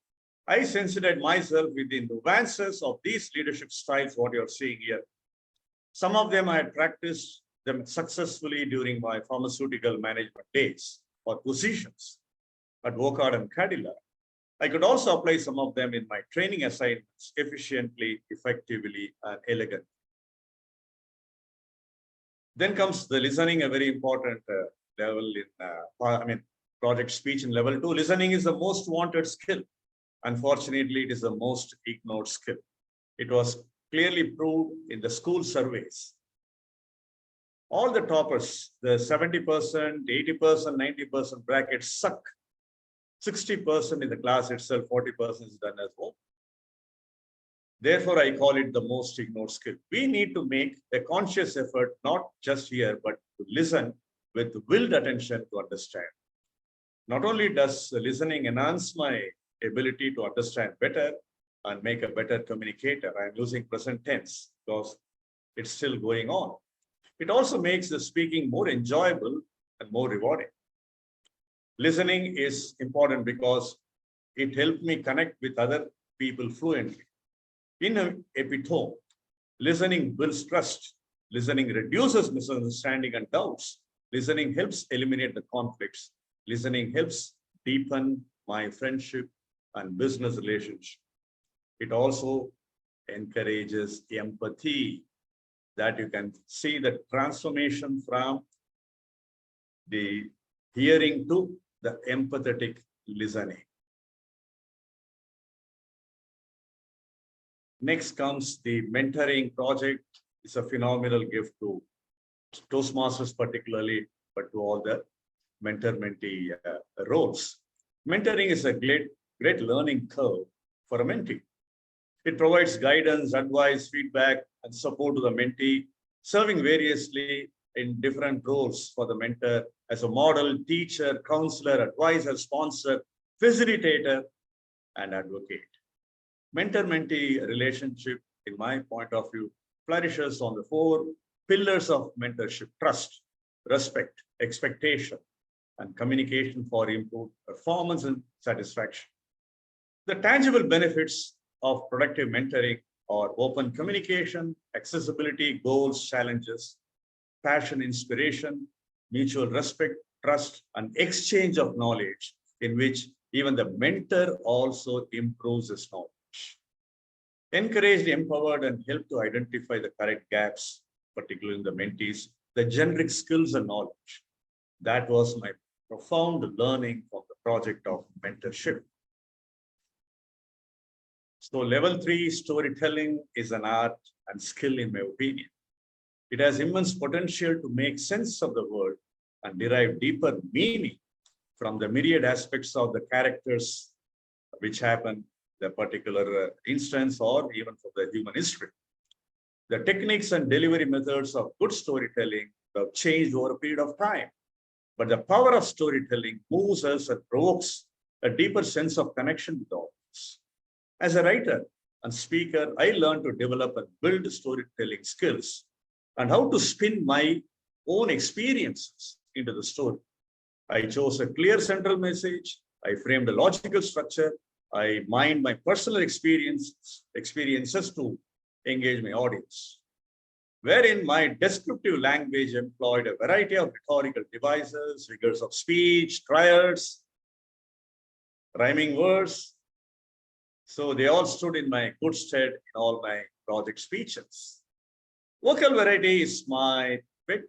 I sensitized myself with the nuances of these leadership styles, what you're seeing here. Some of them I had practiced them successfully during my pharmaceutical management days or positions at Vocard and Cadillac. I could also apply some of them in my training assignments efficiently, effectively, and elegantly. Then comes the listening, a very important level in project speech in level 2. Listening is the most wanted skill. Unfortunately, it is the most ignored skill. It was clearly proved in the school surveys. All the toppers, the 70%, 80%, 90% brackets suck. 60% in the class itself, 40% is done as well. Therefore, I call it the most ignored skill. We need to make a conscious effort, not just here, but to listen with willed attention to understand. Not only does listening enhance my ability to understand better and make a better communicator, I'm using present tense because it's still going on. It also makes the speaking more enjoyable and more rewarding. Listening is important because it helped me connect with other people fluently. In an epitome, listening builds trust. Listening reduces misunderstanding and doubts. Listening helps eliminate the conflicts. Listening helps deepen my friendship and business relationship. It also encourages empathy, that you can see the transformation from the hearing to the empathetic listening. Next comes the mentoring project. It's a phenomenal gift to Toastmasters particularly, but to all the mentor-mentee roles. Mentoring is a great learning curve for a mentee. It provides guidance, advice, feedback, and support to the mentee, serving variously in different roles for the mentor as a model, teacher, counselor, advisor, sponsor, facilitator, and advocate. Mentor-mentee relationship, in my point of view, flourishes on the 4 pillars of mentorship: trust, respect, expectation, and communication for improved performance and satisfaction. The tangible benefits of productive mentoring are open communication, accessibility, goals, challenges, passion, inspiration, mutual respect, trust, and exchange of knowledge, in which even the mentor also improves his knowledge. Encouraged, empowered, and help to identify the correct gaps, particularly in the mentees, the generic skills and knowledge. That was my profound learning from the project of mentorship. So level 3 storytelling is an art and skill, in my opinion. It has immense potential to make sense of the world and derive deeper meaning from the myriad aspects of the characters which happen in a particular instance or even for the human history. The techniques and delivery methods of good storytelling have changed over a period of time, but the power of storytelling moves us and provokes a deeper sense of connection with audience. As a writer and speaker, I learned to develop and build storytelling skills and how to spin my own experiences into the story. I chose a clear central message. I framed a logical structure. I mined my personal experiences to engage my audience, wherein my descriptive language employed a variety of rhetorical devices, figures of speech, triads, rhyming words. So they all stood in my good stead in all my project speeches. Vocal variety is my pet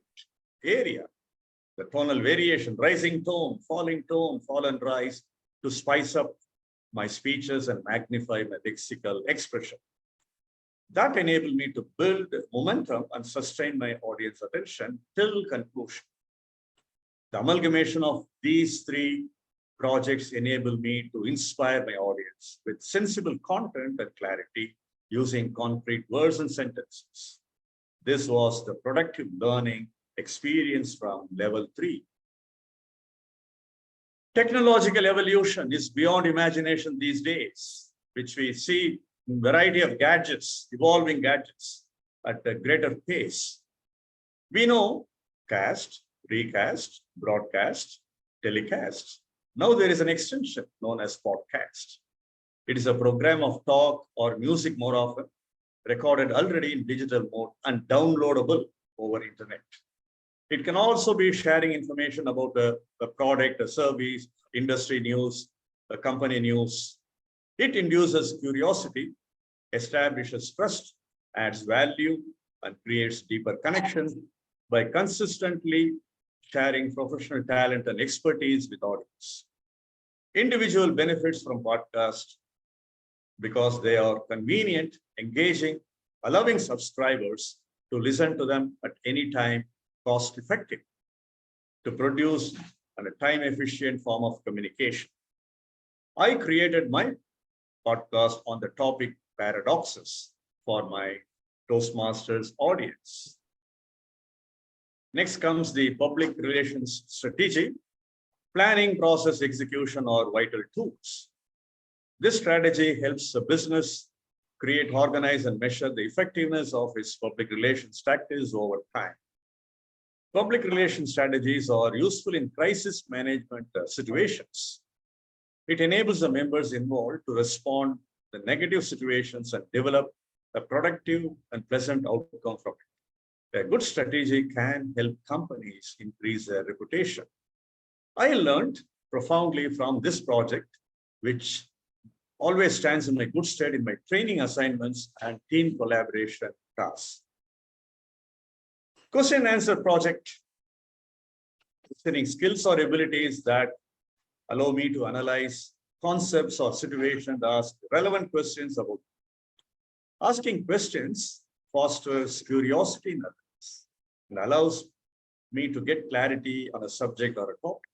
area. The tonal variation, rising tone, fall and rise, to spice up my speeches and magnify my lexical expression. That enabled me to build momentum and sustain my audience attention till conclusion. The amalgamation of these three projects enabled me to inspire my audience with sensible content and clarity using concrete words and sentences. This was the productive learning experience from level 3. Technological evolution is beyond imagination these days, which we see in variety of gadgets, evolving gadgets at a greater pace. We know cast, recast, broadcast, telecast. Now there is an extension known as podcast. It is a program of talk or music more often, recorded already in digital mode and downloadable over internet. It can also be sharing information about a product, a service, industry news, a company news. It induces curiosity, establishes trust, adds value, and creates deeper connections by consistently sharing professional talent and expertise with audience. Individual benefits from podcast because they are convenient, engaging, allowing subscribers to listen to them at any time, cost effective, to produce a time efficient form of communication. I created my podcast on the topic paradoxes for my Toastmasters audience. Next comes the public relations strategy. Planning, process, execution are vital tools. This strategy helps a business create, organize, and measure the effectiveness of its public relations tactics over time. Public relations strategies are useful in crisis management situations. It enables the members involved to respond to negative situations and develop a productive and pleasant outcome from it. A good strategy can help companies increase their reputation. I learned profoundly from this project, which always stands in my good stead in my training assignments and team collaboration tasks. Question and answer project. Questioning skills or abilities that allow me to analyze concepts or situations, ask relevant questions about. Asking questions fosters curiosity in others and allows me to get clarity on a subject or a topic.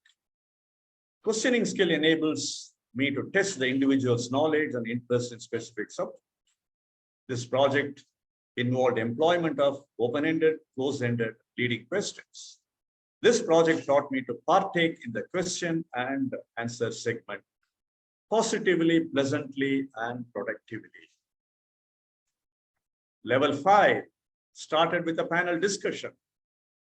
Questioning skill enables me to test the individual's knowledge and interest in specific subjects. This project involved employment of open-ended, closed-ended leading questions. This project taught me to partake in the question and answer segment positively, pleasantly, and productively. Level 5 started with a panel discussion,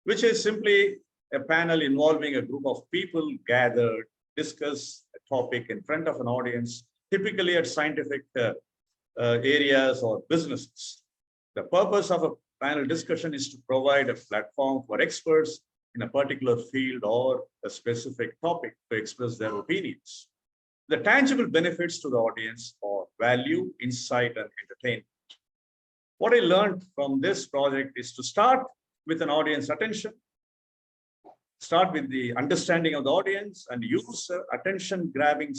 which is simply a panel involving a group of people gathered, discuss a topic in front of an audience, typically at scientific areas or businesses. The purpose of a panel discussion is to provide a platform for experts in a particular field or a specific topic to express their opinions. The tangible benefits to the audience are value, insight, and entertainment. What I learned from this project is to start with an audience attention, start with the understanding of the audience, and use attention-grabbing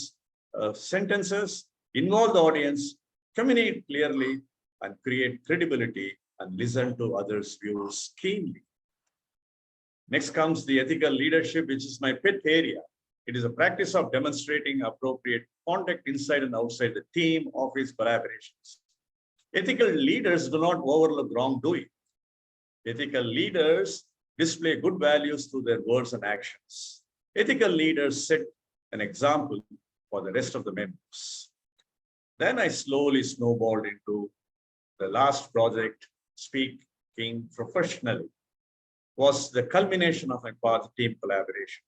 sentences, involve the audience, communicate clearly, and create credibility, and listen to others' views keenly. Next comes the ethical leadership, which is my pet area. It is a practice of demonstrating appropriate conduct inside and outside the team, office collaborations. Ethical leaders do not overlook wrongdoing. Ethical leaders display good values through their words and actions. Ethical leaders set an example for the rest of the members. Then I slowly snowballed into the last project, Speak speaking professionally was the culmination of my path team collaboration.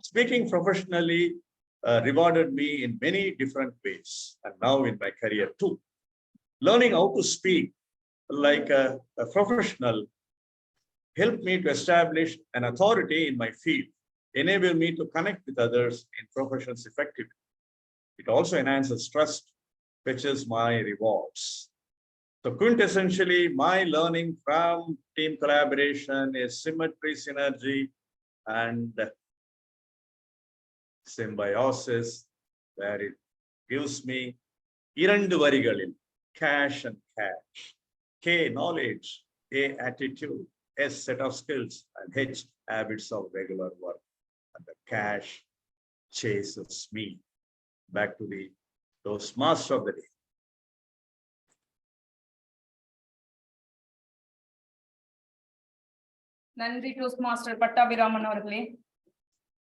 Speaking professionally rewarded me in many different ways, and now in my career too. Learning how to speak like a professional helped me to establish an authority in my field, enable me to connect with others in professions effectively. It also enhances trust, fetches my rewards. So quintessentially, my learning from team collaboration is symmetry, synergy, and symbiosis, where it gives me இரண்டு வரிகளில் cash and cash. K, knowledge. A, attitude. S, set of skills. And H, habits of regular work. And the cash chases me. Back to the Toastmaster of the day. நன்றி toast master Pattabiraman அவர்களே.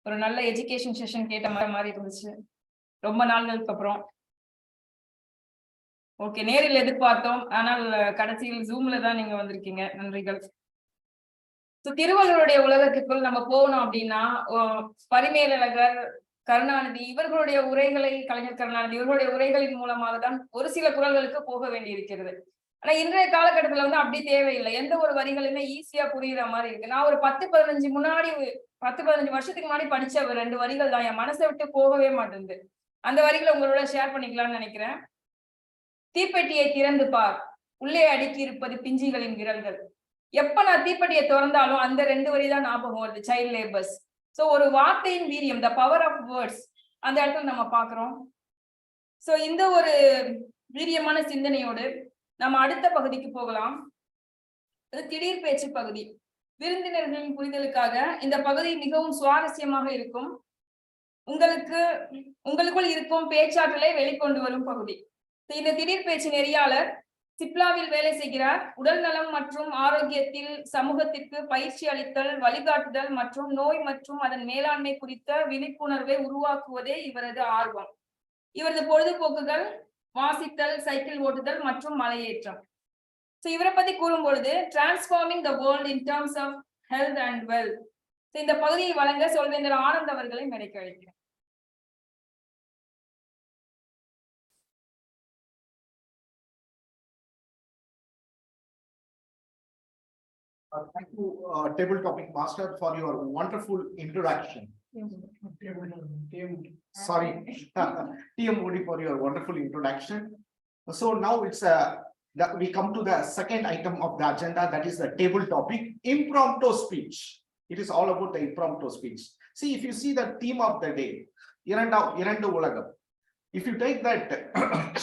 ஒரு நல்ல education session கேட்ட மாதிரி இருந்துச்சு ரொம்ப நாள்களுக்கு அப்புறம். Okay, நேரில் எதிர்பார்த்தோம், ஆனால் கடைசியில் ஜூம்ல தான் நீங்க வந்திருக்கீங்க. நன்றிகள். திருவள்ளுவருடைய உலகத்துக்குள் நம்ம போகணும் அப்படின்னா பரிமேலழகர், கருணாநிதி இவர்களுடைய உரைகளை, கலைஞர் கருணாநிதி இவர்களுடைய உரைகளின் மூலமாக தான் ஒரு சில குரல்களுக்கு போக வேண்டி இருக்கிறது. ஆனா இன்றைய காலகட்டத்துல வந்து அப்படி தேவையில்லை. எந்த ஒரு வரிகளுமே ஈஸியா புரியுற மாதிரி இருக்கு. நான் ஒரு 10-15 வருஷத்துக்கு முன்னாடி படிச்ச 2 வரிகள் தான் என் மனசை விட்டு போகவே மாட்டேங்குது. அந்த வரிகளை உங்களோட ஷேர் பண்ணிக்கலாம்னு நினைக்கிறேன். தீப்பெட்டியை திறந்து பார், உள்ளே அடுக்கி இருப்பது பிஞ்சிகளின் விரல்கள். எப்ப நான் தீப்பெட்டியை திறந்தாலும் அந்த 2 வரி தான் ஞாபகம் வருது, சைல்ட் லேபர்ஸ். சோ ஒரு வார்த்தையின் வீரியம், த பவர் ஆஃப் வேர்ட்ஸ், அந்த இடத்துல நம்ம பாக்குறோம். சோ இந்த ஒரு வீரியமான சிந்தனையோடு நம்ம அடுத்த பகுதிக்கு போகலாம். அது திடீர் பேச்சு பகுதி. விருந்தினர்களின் புரிதலுக்காக இந்த பகுதி மிகவும் சுவாரஸ்யமாக இருக்கும். உங்களுக்குள் இருக்கும் பேச்சாற்றலை வெளிக்கொண்டு வரும் பகுதி. இந்த திடீர் பேச்சு நெறியாளர் சிப்லாவில் வேலை செய்கிறார். உடல் நலம் மற்றும் ஆரோக்கியத்தில் சமூகத்திற்கு பயிற்சி அளித்தல், வழிகாட்டுதல் மற்றும் நோய் மற்றும் அதன் மேலாண்மை குறித்த விழிப்புணர்வை உருவாக்குவதே இவரது ஆர்வம். இவரது பொழுதுபோக்குகள் வாசித்தல், சைக்கிள் ஓட்டுதல் மற்றும் மலையேற்றம். இவரை பத்தி கூறும் பொழுது transforming the world in terms of health and wealth, இந்த பகுதியை வழங்க சொல்வேந்தர் ஆனந்த் அவர்களை மேடைக்கு அழைக்கிறேன். Thank you, table topic master, for your wonderful introduction. Sorry, TM Modi, for your wonderful introduction. So now we come to the second item of the agenda, that is the table topic, impromptu speech. It is all about the impromptu speech. See, if you see the theme of the day, இரண்டு உலகம். If you take that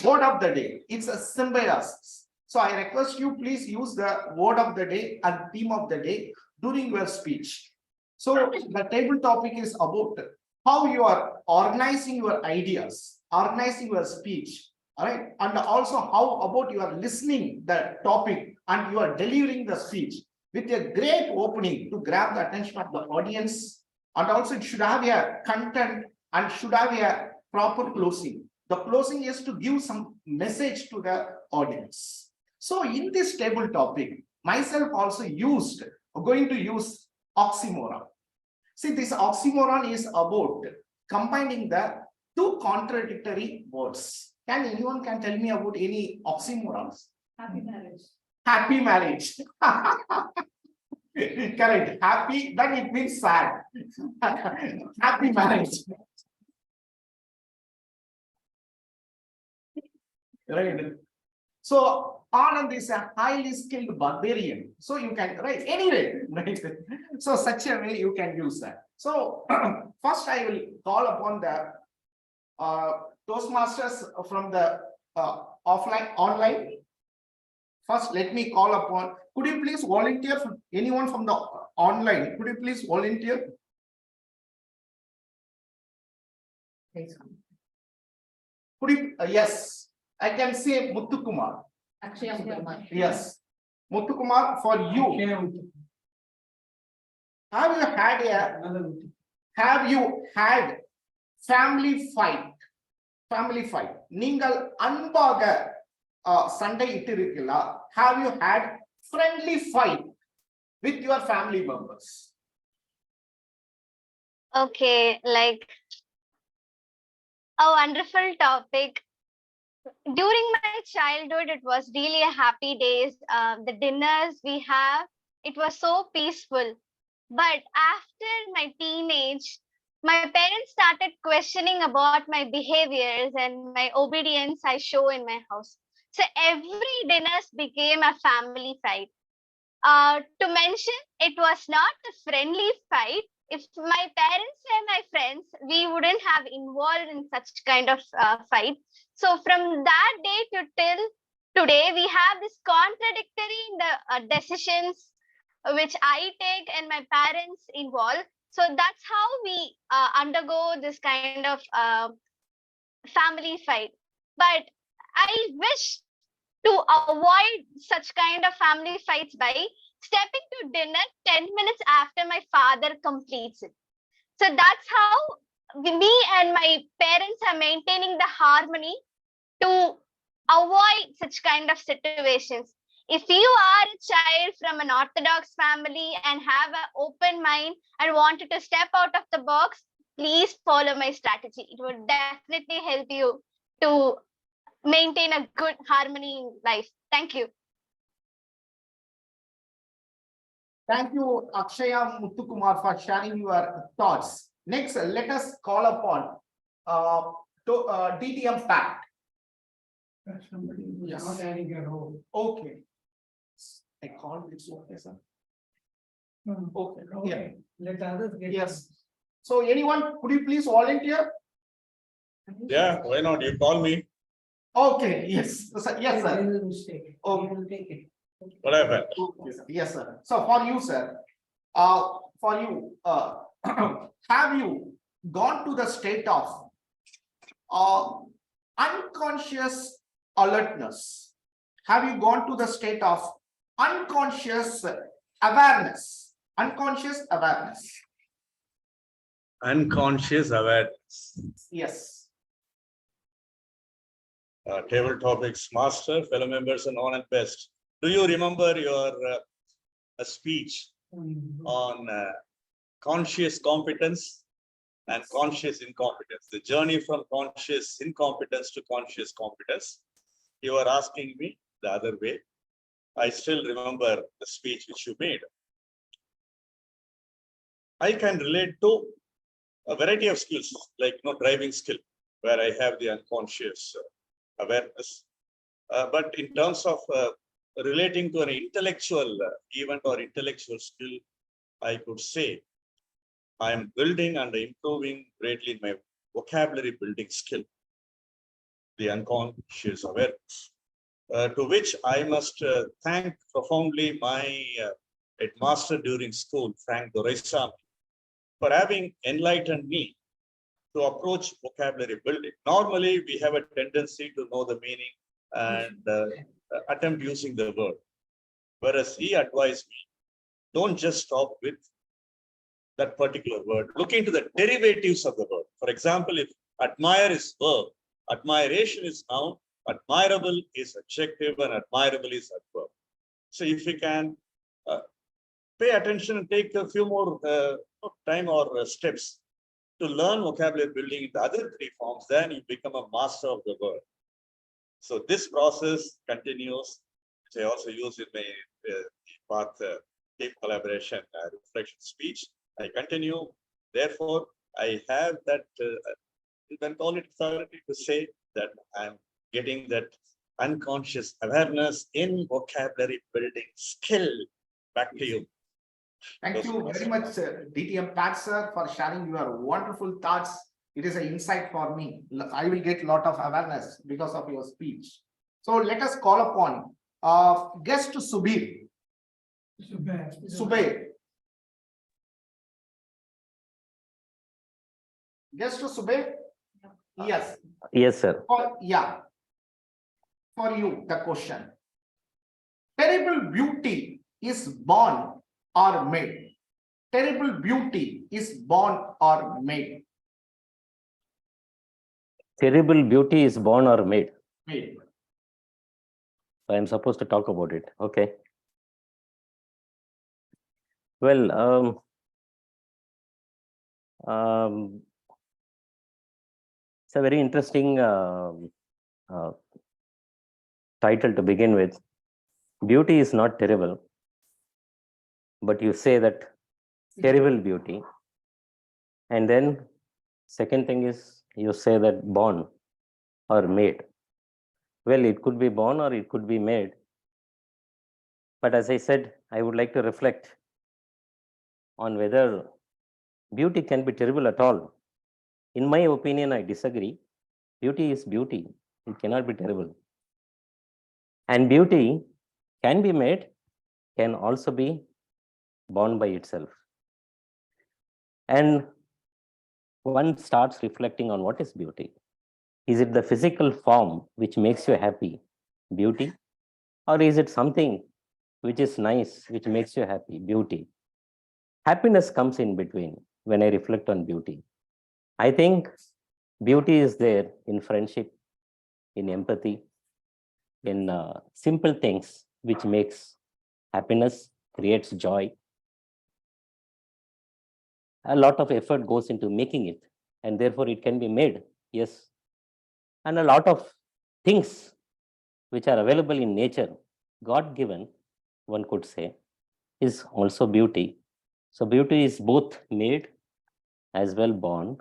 word of the day, it's a symbiosis. So I request you, please use the word of the day and theme of the day during your speech. So the table topic is about how you are organizing your ideas, organizing your speech, all right? And also how about you are listening the topic and you are delivering the speech with a great opening to grab the attention of the audience. And also it should have a content and should have a proper closing. The closing is to give some message to the audience. So in this table topic, myself also going to use oxymoron. See, this oxymoron is about combining the 2 contradictory words. Can anyone tell me about any oxymorons? Happy marriage. Happy marriage. Correct. Happy, then it means sad. Happy marriage. Right. So Anand is a highly skilled barbarian. So you can, right? Anyway, right? So such a way you can use that. So first I will call upon the Toastmasters from the online. First, let me call upon. Could you please volunteer? Anyone from the online? Could you please volunteer? Could you? Yes, I can say Muthukumar. Yes, Muthukumar, for you. Have you had family fight? Family fight. நீங்கள் அன்பாக சண்டை இட்டிருக்கீங்களா? Have you had friendly fight with your family members? Okay, like a wonderful topic. During my childhood, it was really a happy days. The dinners we have, it was so peaceful. But after my teenage, my parents started questioning about my behaviors and my obedience I show in my house. So every dinners became a family fight. To mention, it was not a friendly fight. If my parents were my friends, we wouldn't have involved in such kind of fight. So from that day to till today, we have this contradictory in the decisions which I take and my parents involve. So that's how we undergo this kind of family fight. But I wish to avoid such kind of family fights by stepping to dinner 10 minutes after my father completes it. So that's how me and my parents are maintaining the harmony to avoid such kind of situations. If you are a child from an orthodox family and have an open mind and wanted to step out of the box, please follow my strategy. It would definitely help you to maintain a good harmony in life. Thank you. Thank you, Akshaya Muthukumar, for sharing your thoughts. Next, let us call upon DTM Pact. Somebody who is Yes. not adding a role. Okay. I called it, okay, sir. Okay, yeah. Okay, let others get. Yes. So anyone, could you please volunteer? Yeah, why not? You call me. Okay, yes, yes, There sir. is a mistake. Oh. We will take it. What happened? Okay, sir. Yes, sir. So for you, sir, have you gone to the state of unconscious alertness? Have you gone to the state of unconscious awareness? Unconscious awareness. Unconscious awareness. Yes. Table topics master, fellow members and on and best. Do you remember your speech on conscious competence and conscious incompetence? The journey from conscious incompetence to conscious competence. You were asking me the other way. I still remember the speech which you made. I can relate to a variety of skills, like driving skill, where I have the unconscious awareness. But in terms of relating to an intellectual event or intellectual skill, I could say I am building and improving greatly in my vocabulary building skill, the unconscious awareness, to which I must thank profoundly my headmaster during school, Frank Doraisam, for having enlightened me to approach vocabulary building. Normally, we have a tendency to know the meaning and attempt using the word. Whereas he advised me, don't just stop with that particular word. Look into the derivatives of the word. For example, if admire is verb, admiration is noun, admirable is adjective, and admirable is adverb. So if we can pay attention and take a few more time or steps to learn vocabulary building in the other three forms, then you become a master of the word. So this process continues, which I also use in my path team collaboration reflection speech. I continue. Therefore, I have that, you can call it authority to say that I'm getting that unconscious awareness in vocabulary building skill. Back to you. Thank you very much, DTM Pat, sir, for sharing your wonderful thoughts. It is an insight for me. I will get a lot of awareness because of your speech. So let us call upon guest Subir. Subair. Guest Subair? Yes. Yes, sir. Yeah. For you, the question. Terrible beauty is born or made? Terrible beauty is born or made? Terrible beauty is born or made. Made. I am supposed to talk about it. Okay. Well, it's a very interesting title to begin with. Beauty is not terrible, but you say that terrible beauty. And then second thing is you say that born or made. Well, it could be born or it could be made. But as I said, I would like to reflect on whether beauty can be terrible at all. In my opinion, I disagree. Beauty is beauty. It cannot be terrible. And beauty can be made, can also be born by itself. And one starts reflecting on what is beauty. Is it the physical form which makes you happy, beauty? Or is it something which is nice, which makes you happy, beauty? Happiness comes in between when I reflect on beauty. I think beauty is there in friendship, in empathy, in simple things which makes happiness, creates joy. A lot of effort goes into making it, and therefore it can be made, yes. And a lot of things which are available in nature, God-given, one could say, is also beauty. So beauty is both made as well born.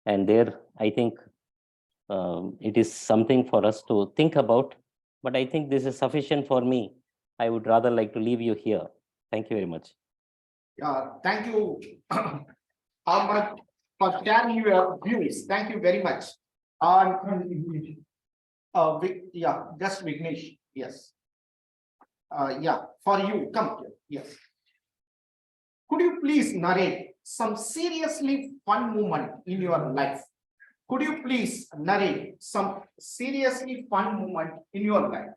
And there, I think it is something for us to think about. But I think this is sufficient for me. I would rather like to leave you here. Thank you very much. Thank you, Ahmad, for sharing your views. Thank you very much. Yeah, just Vignesh. Yes. Yeah, for you, come here. Yes. Could you please narrate some seriously fun moment in your life? Could you please narrate some seriously fun moment in your life?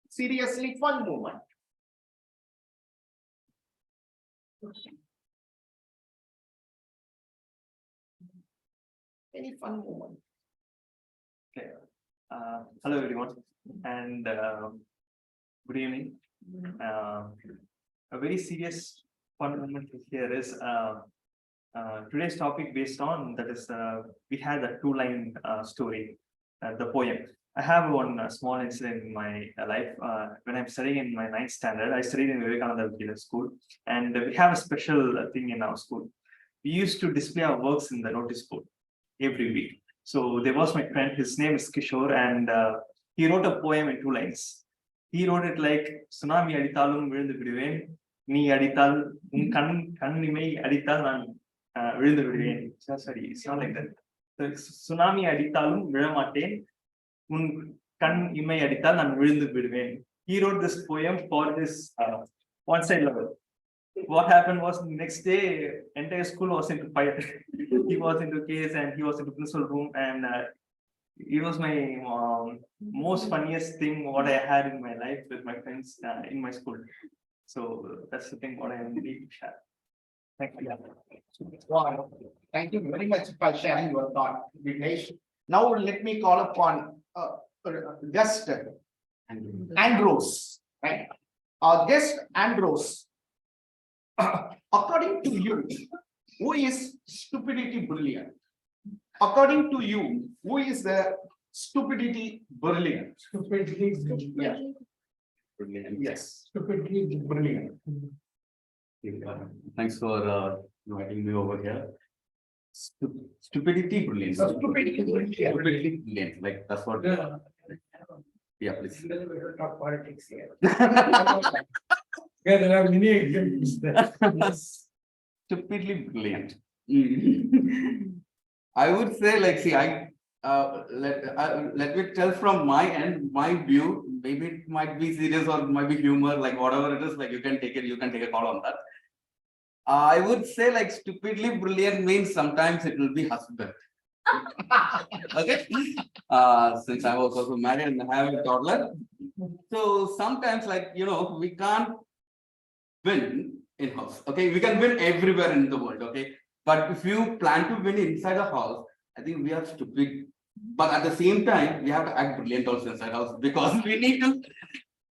Seriously fun moment. Any fun moment? Okay. Hello everyone, and good evening. A very serious fun moment here is today's topic based on that is we had a two-line story, the poem. I have one small incident in my life. When I'm studying in my 9th standard, I studied in Vivekananda Vidyalaya school, and we have a special thing in our school. We used to display our works in the notice board every week. So there was my friend, his name is Kishore, and he wrote a poem in 2 lines. He wrote it like, Tsunami adithalum விழுந்து விடுவேன், நீ அடித்தால் உன் கண்ணிமை அடித்தால் நான் விழுந்து விடுவேன். Sorry, it's not like that. Tsunami அடித்தாலும் விழமாட்டேன், உன் கண் இமை அடித்தால் நான் விழுந்து விடுவேன். He wrote this poem for his 1-side level. What happened was the next day, entire school was into fire. He was into case and he was into principal room, and it was my most funniest thing what I had in my life with my friends in my school. So that's the thing what I am really to share. Thank you. Wow. Thank you very much for sharing your thought, Vignesh. Now let me call upon guest Andros, right? Our guest Andros. According to you, who is stupidity brilliant? According to you, who is the stupidity brilliant? Stupidity yeah. Brilliant. Yes, stupidity brilliant. Thanks for inviting me over here. Stupidity brilliant. Stupidity brilliant. Stupidity brilliant. Like that's what. Yeah, please. We will talk politics here. Yeah, there are many examples there. Stupidly brilliant. I would say, like, see, let me tell from my end, my view. Maybe it might be serious or it might be humor, like whatever it is. Like you can take it, you can take a call on that. I would say, like, stupidly brilliant means sometimes it will be husband. Okay. Since I was also married and have a toddler, so sometimes, like, you know, we can't win in house. Okay, we can win everywhere in the world. Okay, but if you plan to win inside a house, I think we are stupid. But at the same time, we have to act brilliant also inside house, because we need to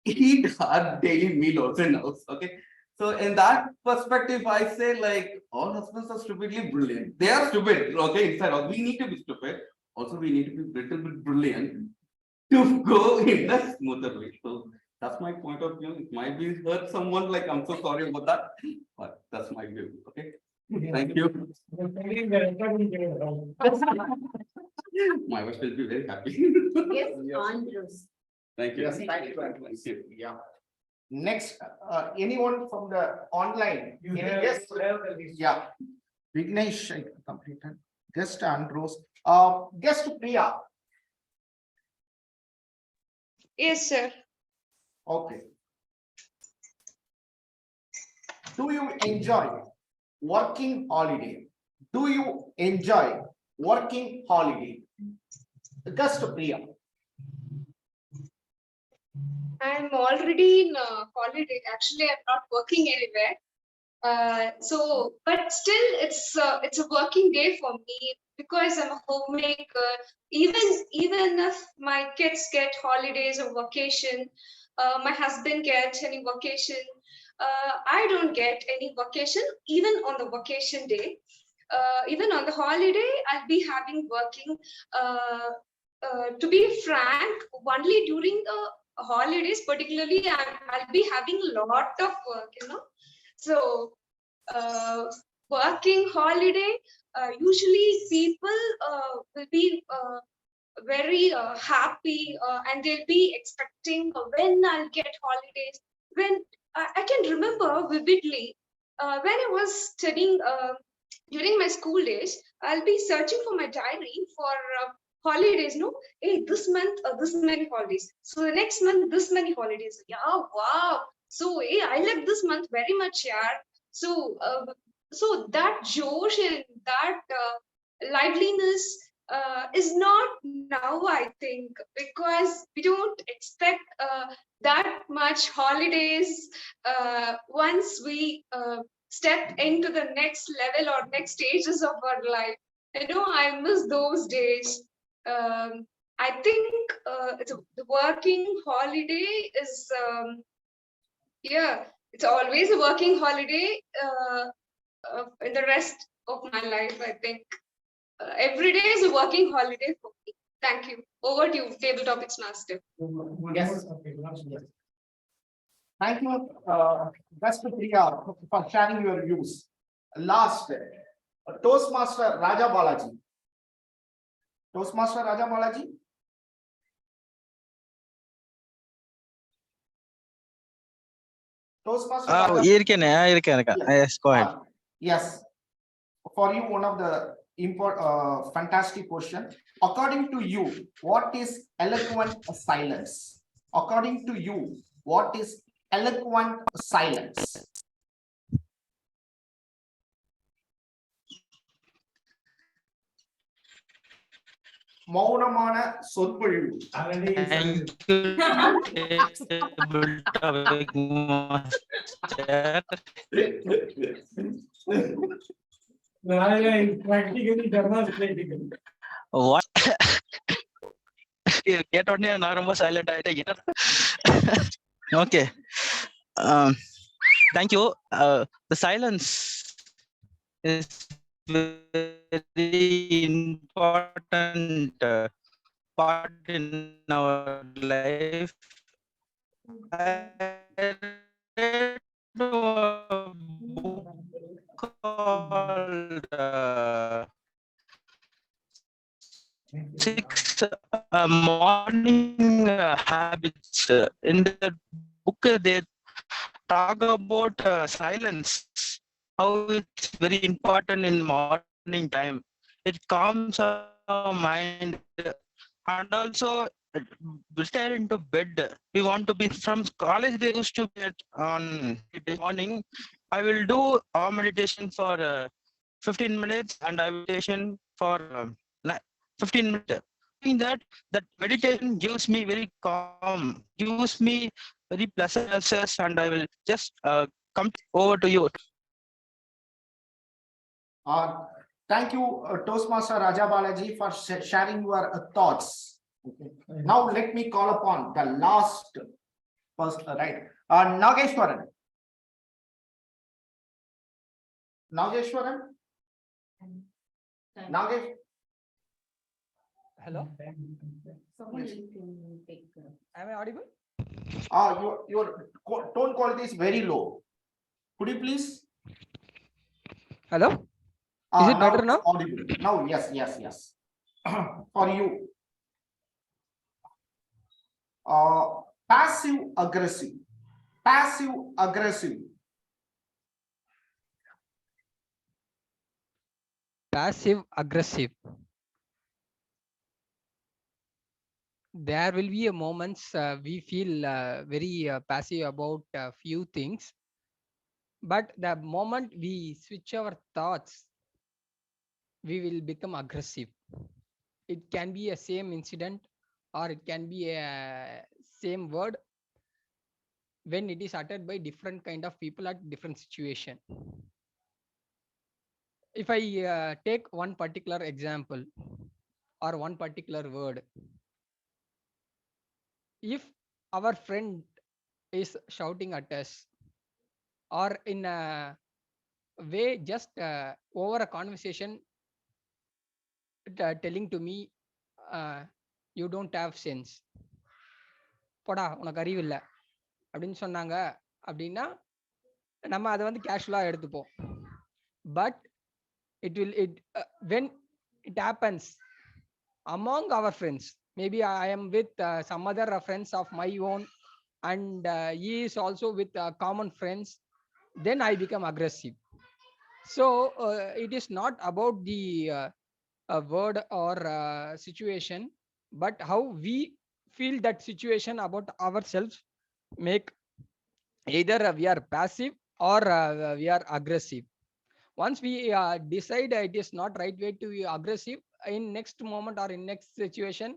eat our daily meal also in house. Okay, So in that perspective, I say like all husbands are stupidly brilliant. They are stupid, okay, inside out. We need to be stupid. Also, we need to be little bit brilliant to go in a smoother way. So that's my point of view. It might be hurt someone, like I'm so sorry about that, but that's my view. Okay. Thank you. My wife will be very happy. Yes, Andrews. Thank you. Yes, thank you. Thank you. Yeah. Next, anyone from the online? Yes. Yeah. Vignesh, I completed. Guest Andros. Guest Priya. Yes, sir. Okay. Do you enjoy working holiday? Do you enjoy working holiday? Guest Priya. I'm already in holiday. Actually, I'm not working anywhere. But still, it's a working day for me because I'm a homemaker. Even if my kids get holidays or vacation, my husband gets any vacation. I don't get any vacation even on the vacation day. Even on the holiday, I'll be having working. To be frank, only during the holidays, particularly, I'll be having a lot of work. So, working holiday, usually people will be very happy and they'll be expecting when I'll get holidays. When I can remember vividly when I was studying during my school days, I'll be searching for my diary for holidays. No, hey, this month this many holidays. So the next month this many holidays. Yeah, wow. So hey, I like this month very much, yeah. So so that Josh and that liveliness is not now, I think, because we don't expect that much holidays once we step into the next level or next stages of our life. I miss those days. I think the working holiday is yeah, it's always a working holiday in the rest of my life. I think every day is a working holiday for me. Thank you. Over to you, Table Topics Master. Yes. Thank you, Guest Priya, for sharing your views. Last, Toastmaster Raja Balaji. Toastmaster Raja Balaji. Toastmaster Raja. இருக்கேன். Yes, go ahead. Yes. For you, one of the fantastic question. According to you, what is eloquent silence? According to you, what is eloquent silence? மௌனமான சொற்பொழிவு. Practically demonstrating. What? கேட்டோடனே நான் ரொம்ப silent ஆயிட்டேன். Okay. Thank you. The silence is very important part in our life. I read a book called Six Morning Habits. In the book, they talk about silence, how it's very important in morning time. It calms our mind, and also stare into bed. We want to be from college. They used to be on morning. I will do our meditation for 15 minutes and I meditation for 15 minutes. Doing that meditation gives me very calm, gives me very pleasant, and I will just come over to you. Thank you, Toastmaster Raja Balaji, for sharing your thoughts. Okay. Now let me call upon the last person, right? Nageshwaran. Nageshwaran? Nagesh? Hello, Someone else can take. am I audible? Your tone quality is very low. Could you please? Hello, is it better It's now? audible. Now, yes. For you. Passive aggressive. Passive aggressive. Passive aggressive. There will be a moments we feel very passive about a few things, but the moment we switch our thoughts, we will become aggressive. It can be a same incident or it can be a same word when it is uttered by different kind of people at different situation. If I take one particular example or one particular word, if our friend is shouting at us or in a way just over a conversation telling to me, you don't have sense, போடா உனக்கு அறிவு இல்லை அப்படின்னு சொன்னாங்க அப்படின்னா நம்ம அதை வந்து கேஷுவலா எடுத்துப்போம். But when it happens among our friends, maybe I am with some other friends of my own and he is also with common friends, then I become aggressive. So it is not about the word or situation, but how we feel that situation about ourselves make either we are passive or we are aggressive. Once we decide it is not right way to be aggressive, in next moment or in next situation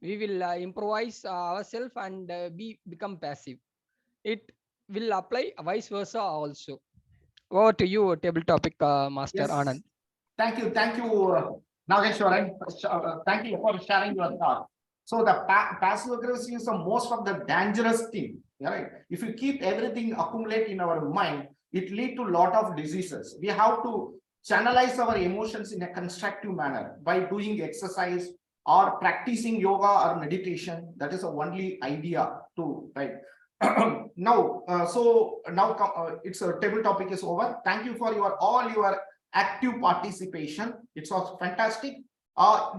we will improvise ourselves and become passive. It will apply vice versa also. Over to you, table topic master. Yes. Anand. Thank you, Nageshwaran. Thank you for sharing your thought. So the passive aggressive is the most of the dangerous thing, right? If you keep everything accumulate in our mind, it lead to lot of diseases. We have to channelize our emotions in a constructive manner by doing exercise or practicing yoga or meditation. That is the only idea to, right? Now, it's a table topic is over. Thank you for all your active participation. It was fantastic.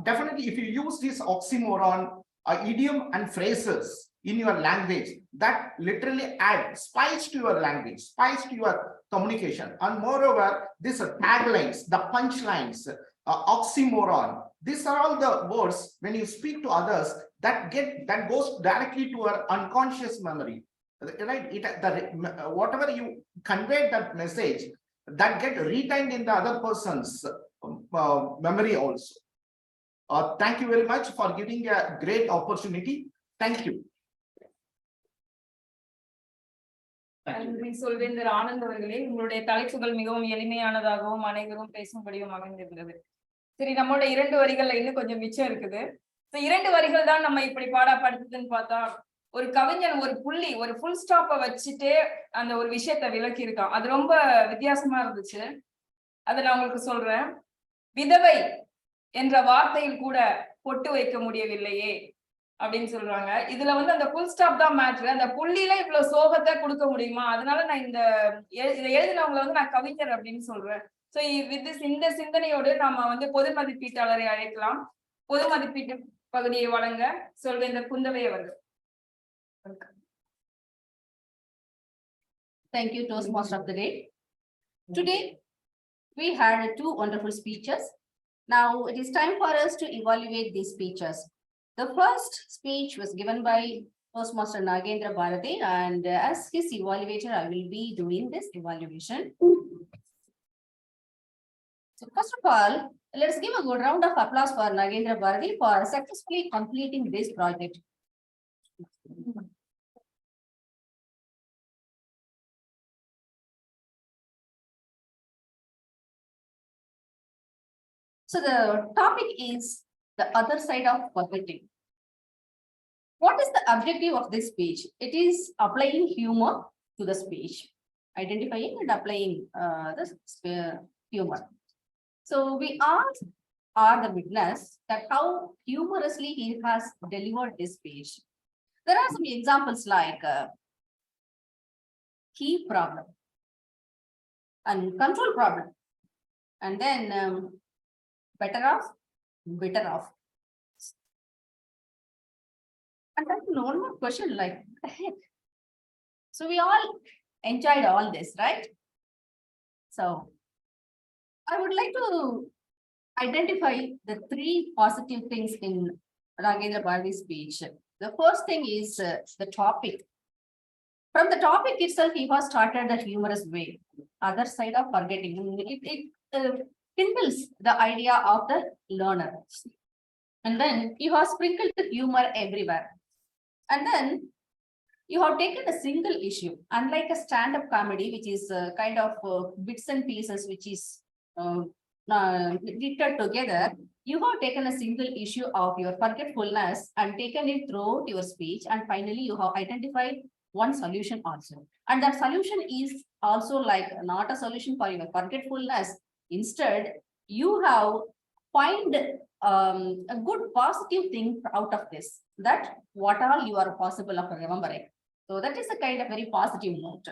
Definitely, if you use this oxymoron, idiom and phrases in your language, that literally add spice to your language, spice to your communication. And moreover, these taglines, the punchlines, oxymoron, these are all the words when you speak to others that goes directly to our unconscious memory, right? Whatever you convey that message, that get retained in the other person's memory also. Thank you very much for giving a great opportunity. Thank you. நன்றி சொல்வேந்தர் ஆனந்த் அவர்களே. உங்களுடைய தலைப்புகள் மிகவும் எளிமையானதாகவும் அனைவரும் பேசும்படியும் அமைந்திருந்தது. சரி, நம்மளோட 2 வரிகள்ல இன்னும் கொஞ்சம் மிச்சம் இருக்குது. 2 வரிகள் தான் நம்ம இப்படி பாடப்படுத்துதுன்னு பார்த்தா, ஒரு கவிஞன் ஒரு புள்ளி, ஒரு ஃபுல் ஸ்டாப்பை வச்சுட்டு அந்த ஒரு விஷயத்தை விளக்கி இருக்கான். அது ரொம்ப வித்தியாசமா இருந்துச்சு. அதை நான் உங்களுக்கு சொல்றேன். விதவை என்ற வார்த்தையில் கூட பொட்டு வைக்க முடியவில்லையே அப்படின்னு சொல்றாங்க. இதுல வந்து அந்த ஃபுல் ஸ்டாப் தான் மேட்ரு. அந்த புள்ளியில இவ்வளவு சோகத்தை கொடுக்க முடியுமா? அதனால நான் இதை எழுதினவங்களை வந்து நான் கவிஞர் அப்படின்னு சொல்றேன். சோ இந்த சிந்தனையோடு நாம வந்து பொது மதிப்பீட்டாளரை அழைக்கலாம். பொது மதிப்பீட்டு பகுதியை வழங்க சொல்வேந்தர் குந்தவை அவர்கள். Thank you, Toastmaster of the day. Today, we had 2 wonderful speeches. Now it is time for us to evaluate these speeches. The first speech was given by Toastmaster Nagendra Bharati, and as his evaluator, I will be doing this evaluation. So first of all, let's give a good round of applause for Nagendra Bharati for successfully completing this project. So the topic is the other side of budgeting. What is the objective of this speech? It is applying humor to the speech. identifying and applying the humor. So we asked are the witness that how humorously he has delivered this speech. There are some examples like key problem and control problem, and then better off, bitter off. And then one more question like, what the heck? So we all enjoyed all this, right? So I would like to identify the three positive things in Ragendra Bharati's speech. The first thing is the topic. From the topic itself, he was started a humorous way. Other side of forgetting. It kindles the idea of the learner. And then he was sprinkled with humor everywhere. And then you have taken a single issue, unlike a stand-up comedy, which is kind of bits and pieces, which is knitted together. You have taken a single issue of your forgetfulness and taken it throughout your speech, and finally you have identified one solution also. And that solution is also like not a solution for your forgetfulness. Instead, you have find a good positive thing out of this, that what all you are possible of remembering. So that is a kind of very positive note.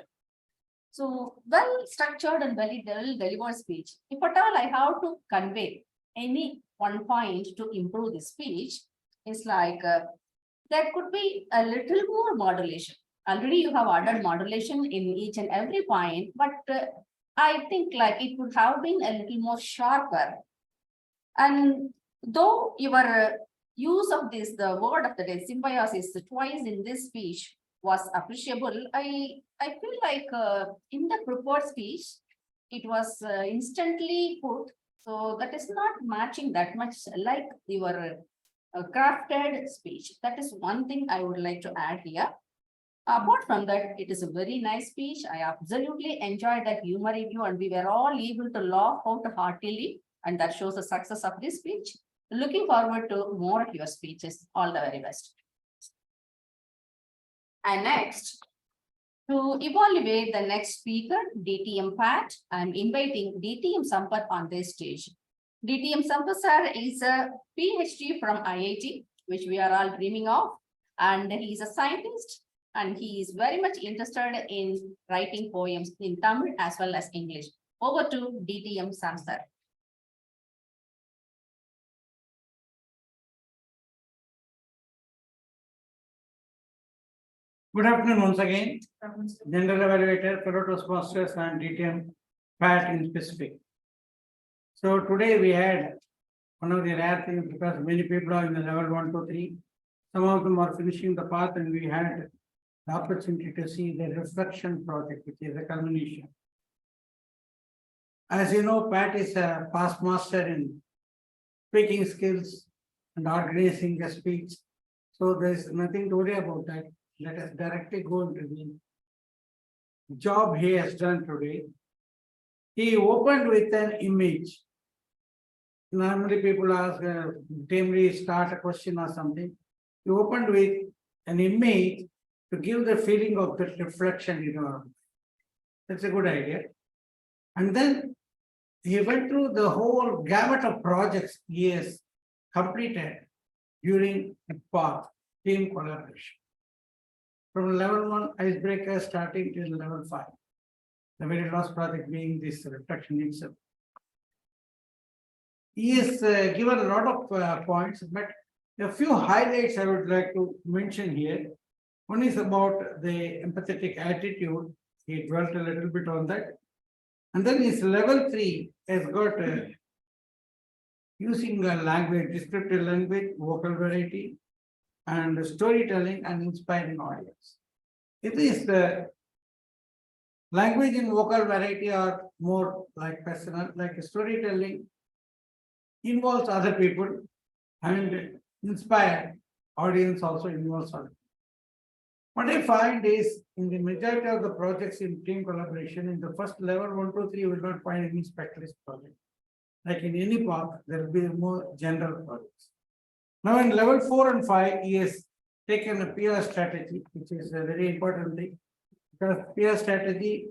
So well structured and well delivered speech. If at all I have to convey any one point to improve the speech, it's like there could be a little more modulation. Already you have added modulation in each and every point, but I think like it would have been a little more sharper. And though your use of this, the word of the day, symbiosis, twice in this speech was appreciable, I feel like in the prepared speech, it was instantly put. So that is not matching that much like your crafted speech. That is one thing I would like to add here. Apart from that, it is a very nice speech. I absolutely enjoyed that humor review, and we were all able to laugh out heartily, and that shows the success of this speech. Looking forward to more of your speeches. All the very best. And next, to evaluate the next speaker, DTM Pat, I'm inviting DTM Sampath on this stage. DTM Sampath sir is a PhD from IIT, which we are all dreaming of, and he is a scientist, and he is very much interested in writing poems in Tamil as well as English. Over to DTM Sam sir. Good afternoon once again, General Evaluator, fellow Toastmasters and DTM Pat in specific. So today we had one of the rare things because many people are in the level 1, 2, 3. Some of them are finishing the path, and we had the opportunity to see the reflection project, which is a culmination. As you know, Pat is a past master in speaking skills and organizing a speech. So there is nothing to worry about that. Let us directly go into the job he has done today. He opened with an image. Normally people ask, timely start a question or something. He opened with an image to give the feeling of the reflection, you know. That's a good idea. And then he went through the whole gamut of projects he has completed during the path, team collaboration. From level 1 icebreaker starting to level 5. The very last project being this reflection itself. He has given a lot of points, but a few highlights I would like to mention here. One is about the empathetic attitude. He dwelt a little bit on that. And then his level 3 has got using a language, descriptive language, vocal variety, and storytelling and inspiring audience. It is the language and vocal variety are more like personal, like storytelling involves other people, and inspire audience also involves other people. What I find is in the majority of the projects in team collaboration, in the first level 1, 2, 3, you will not find any specialist project. Like in any path, there will be more general projects. Now in level 4 and 5, he has taken a peer strategy, which is a very important thing, because peer strategy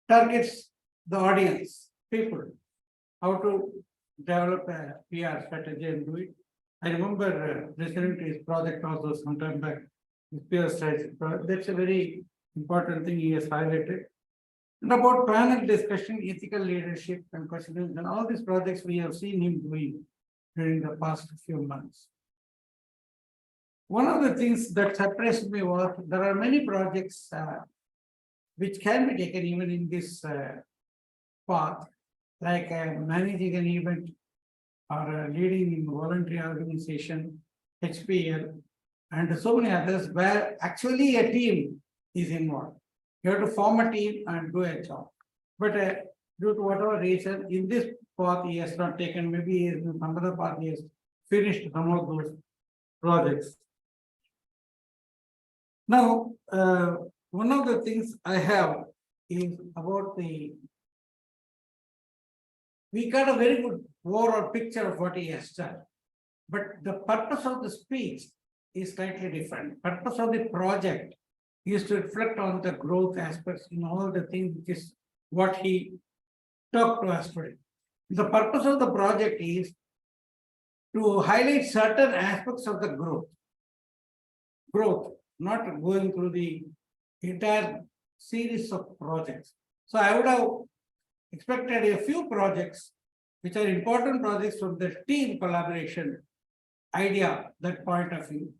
targets the audience, people, how to develop a PR strategy and do it. I remember listening to his project also sometime back, his PR strategy. That's a very important thing he has highlighted. And about panel discussion, ethical leadership and questioning, and all these projects we have seen him doing during the past few months. One of the things that surprised me was there are many projects which can be taken even in this path, like managing an event or leading in voluntary organization, HPL, and so many others where actually a team is involved. You have to form a team and do a job. But due to whatever reason, in this path he has not taken, maybe in some other path he has finished some of those projects. Now, one of the things I have is about we got a very good overall picture of what he has done. But the purpose of the speech is slightly different. Purpose of the project is to reflect on the growth aspects in all the things, which is what he talked to us today. The purpose of the project is to highlight certain aspects of the growth, not going through the entire series of projects. So I would have expected a few projects which are important projects from the team collaboration idea, that point of view,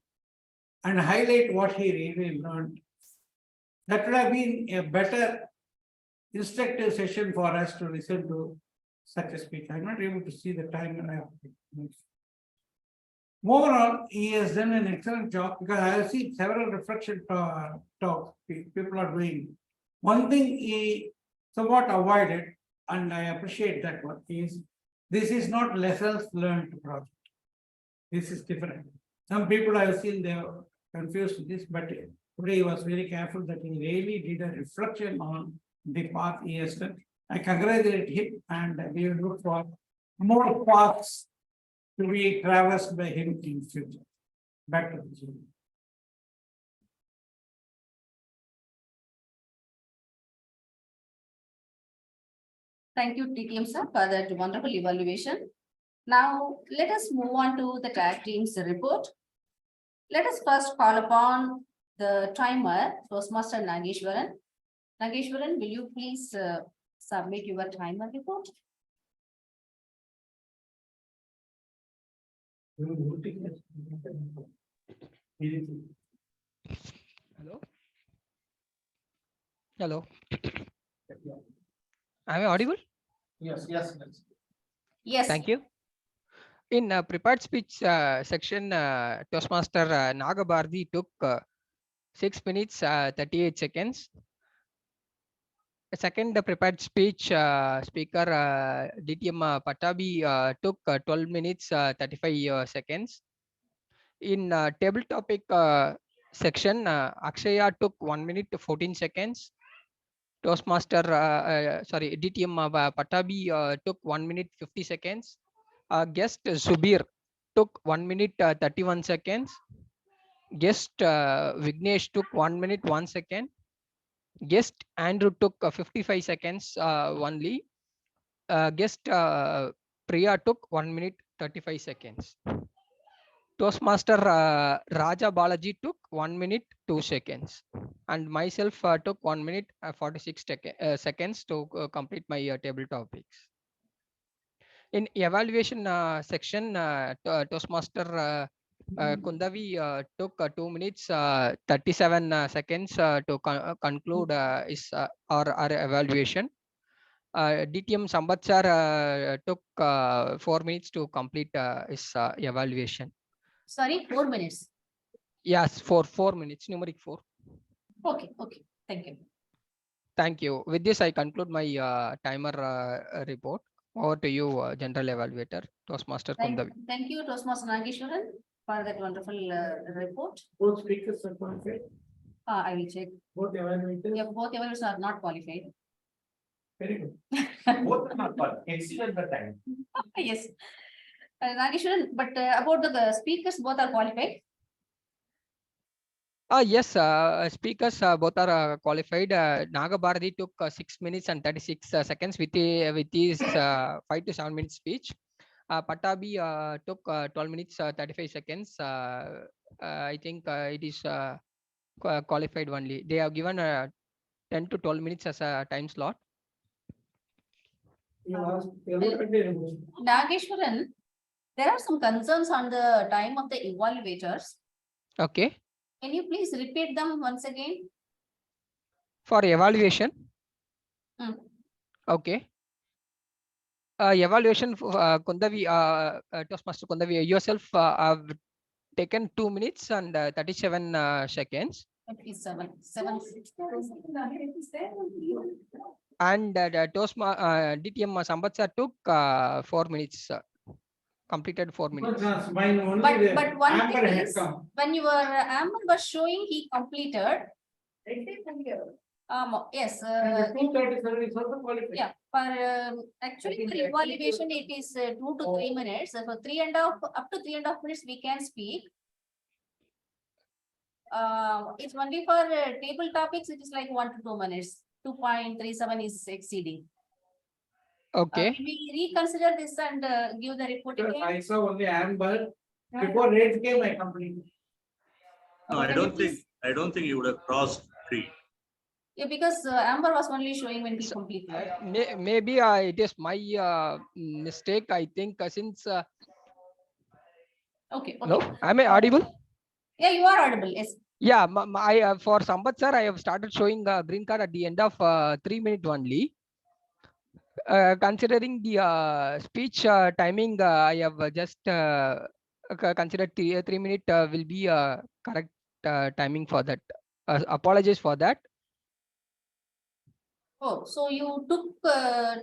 and highlight what he really learned. That would have been a better instructive session for us to listen to such a speech. I'm not able to see the time and I have to. Overall, he has done an excellent job because I have seen several reflection talks people are doing. One thing he somewhat avoided, and I appreciate that one, is this is not lessons learned project. This is different. Some people I have seen they are confused with this, but today he was very careful that he really did a reflection on the path he has done. I congratulate him and we will look for more paths to be traversed by him in future. Back to the Zoom. Thank you, TTM sir, for that wonderful evaluation. Now, let us move on to the tag team's report. Let us first call upon the timer, Toastmaster Nageshwaran. Nageshwaran, will you please submit your timer report? Hello. Hello. Am I audible? Yes. Yes. Thank you. In prepared speech section, Toastmaster Nagabhardi took 6 minutes 38 seconds. Second prepared speech speaker DTM Patabi took 12 minutes 35 seconds. In table topic section, Akshaya took 1 minute 14 seconds. Toastmaster, DTM Patabi took 1 minute 50 seconds. Guest Subir took 1 minute 31 seconds. Guest Vignesh took 1 minute 1 second. Guest Andrew took 55 seconds only. Guest Priya took 1 minute 35 seconds. Toastmaster Raja Balaji took 1 minute 2 seconds. And myself took 1 minute 46 seconds to complete my table topics. In evaluation section, Toastmaster Kundavi took 2 minutes 37 seconds to conclude our evaluation. DTM Sambatsar took 4 minutes to complete his evaluation. Sorry, 4 minutes. Yes, for 4 minutes, numeric 4. Okay, thank you. Thank you. With this, I conclude my timer report. Over to you, General Evaluator, Toastmaster Kundavi. Thank you, Toastmaster Nageshwaran, for that wonderful report. Both speakers are qualified. I will check. Both evaluators. Yeah, both evaluators are not qualified. Very good. Both are not qualified. Exceed the time. Yes. Nageshwaran, but about the speakers, both are qualified. Yes, speakers both are qualified. Naga Bharati took 6 minutes and 36 seconds with his 5 to 7 minute speech. Patabi took 12 minutes 35 seconds. I think it is qualified only. They have given 10 to 12 minutes as a time slot. Nageshwaran, there are some concerns on the time of the evaluators. Okay. Can you please repeat them once again? For evaluation. Okay. Evaluation, Kundavi, Toastmaster Kundavi, yourself have taken 2 minutes and 37 seconds. 57. And DTM Sambatsar took 4 minutes. Completed 4 minutes. But one thing is, when your Amber was showing, he completed. Yes. Yeah. For actually for evaluation, it is 2 to 3 minutes. So up to 3.5 minutes we can speak. It's only for table topics. It is like 1 to 2 minutes. 2.37 is exceeding. Okay. We reconsider this and give the report again. I saw only Amber. Before rate came, I completed. No, I don't think you would have crossed 3. Yeah, because Amber was only showing when he completed. Maybe it is my mistake. I think since. Okay. No, am I audible? Yeah, you are audible. Yes. Yeah, for Sambat sir, I have started showing green card at the end of 3 minutes only. Considering the speech timing, I have just considered 3 minutes will be correct timing for that. Apologies for that. Oh, so you took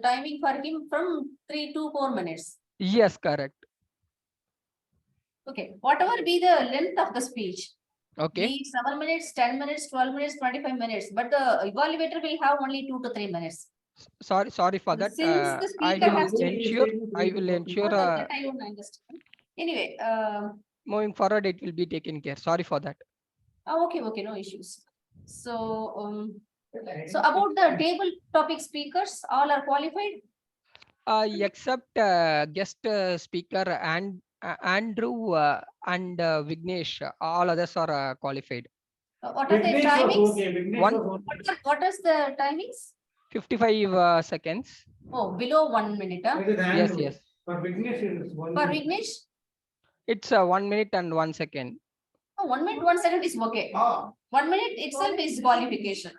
timing for him from 3 to 4 minutes. Yes, correct. Okay, whatever be the length of the speech. Okay. Be 7 minutes, 10 minutes, 12 minutes, 25 minutes, but the evaluator will have only 2 to 3 minutes. Sorry for that. Since the I speaker will has to ensure. I will ensure. That I don't understand. Anyway, moving forward, it will be taken care. Sorry for that. Okay, no issues. So, so about the table topic speakers, all are qualified. Except guest speaker and Andrew and Vignesh, all others are qualified. What are the timings? What is the timings? 55 seconds. Oh, below 1 minute. Yes. For Vignesh? It's 1 minute and 1 second. Oh, 1 minute, 1 second is okay. 1 minute itself is qualification.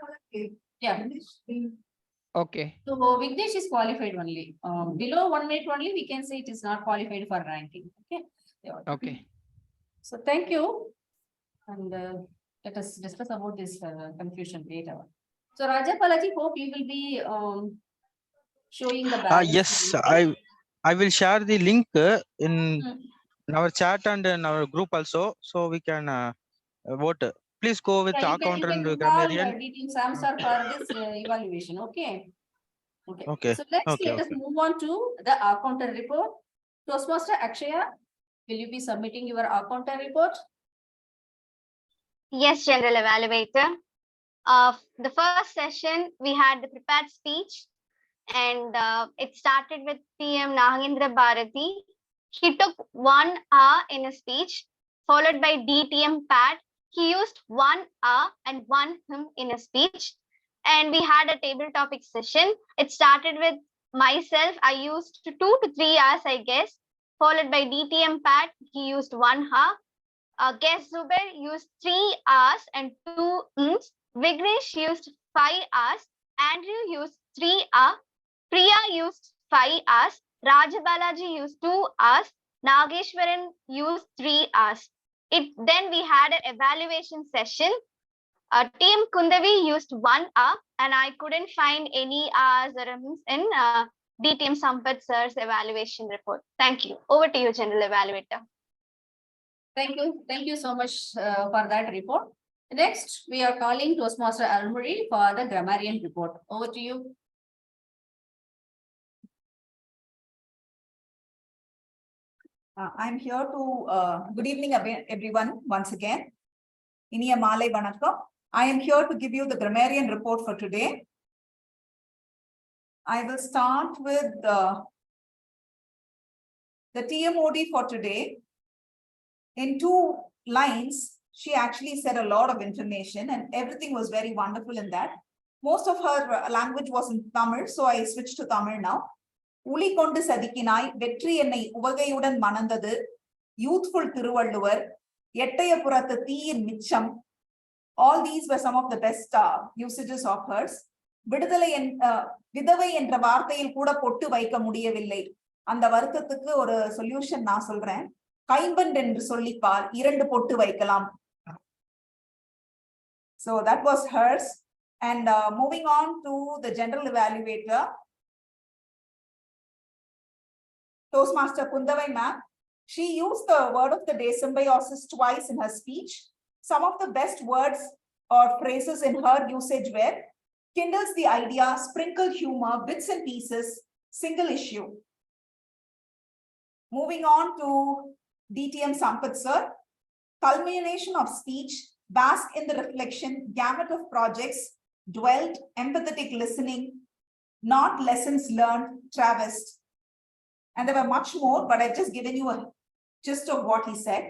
Yeah. Okay. So Vignesh is qualified only. Below 1 minute only, we can say it is not qualified for ranking. Okay. Okay. So thank you. And let us discuss about this confusion later. So Raja Palaji, hope you will be showing the balance. Yes, I will share the link in our chat and in our group also, so we can vote. Please go with our counter and grammarian. Samsar for this evaluation. Okay. Okay. So next, let us move on to the counter report. Toastmaster Akshaya, will you be submitting your counter report? Yes, General Evaluator. The first session, we had the prepared speech, and it started with PM Nagendra Bharati. He took 1 hour in a speech, followed by DTM Pat. He used 1 hour and 1 hymn in a speech. And we had a table topic session. It started with myself. I used 2 to 3 hours, I guess, followed by DTM Pat. He used 1 hour. Guest Zubair used 3 hours and 2 hymns. Vignesh used 5 hours. Andrew used 3 hours. Priya used 5 hours. Rajabalaji used 2 hours. Nageshwaran used 3 hours. Then we had an evaluation session. Team Kundavi used 1 hour, and I couldn't find any hours or in DTM Sampath sir's evaluation report. Thank you. Over to you, General Evaluator. Thank you so much for that report. Next, we are calling Toastmaster Almuri for the grammarian report. Over to you. I'm here to, good evening everyone once again. Iniya Malai Vanakkam. I am here to give you the grammarian report for today. I will start with the TMOD for today. In 2 lines, she actually said a lot of information and everything was very wonderful in that. Most of her language was in Tamil, so I switched to Tamil now. Uli kondu sadikkinai, vetri ennai uvagayudan manandadu, youthful Thiruvalluvar, எட்டயபுரத்து தீயின் மிச்சம். All these were some of the best usages of hers. விதவை என்ற வார்த்தையில் கூட பொட்டு வைக்க முடியவில்லை. அந்த வருத்தத்துக்கு ஒரு சொல்யூஷன் நான் சொல்றேன். கைம்பெண் என்று சொல்லிப்பார், 2 பொட்டு வைக்கலாம். So that was hers. And moving on to the general evaluator, Toastmaster Kundavai ma'am. She used the word of the day symbiosis twice in her speech. Some of the best words or phrases in her usage were kindles the idea, sprinkle humor, bits and pieces, single issue. Moving on to DTM Sampath sir, culmination of speech, bask in the reflection, gamut of projects, dwelt, empathetic listening, not lessons learned, traversed. And there were much more, but I've just given you a gist of what he said.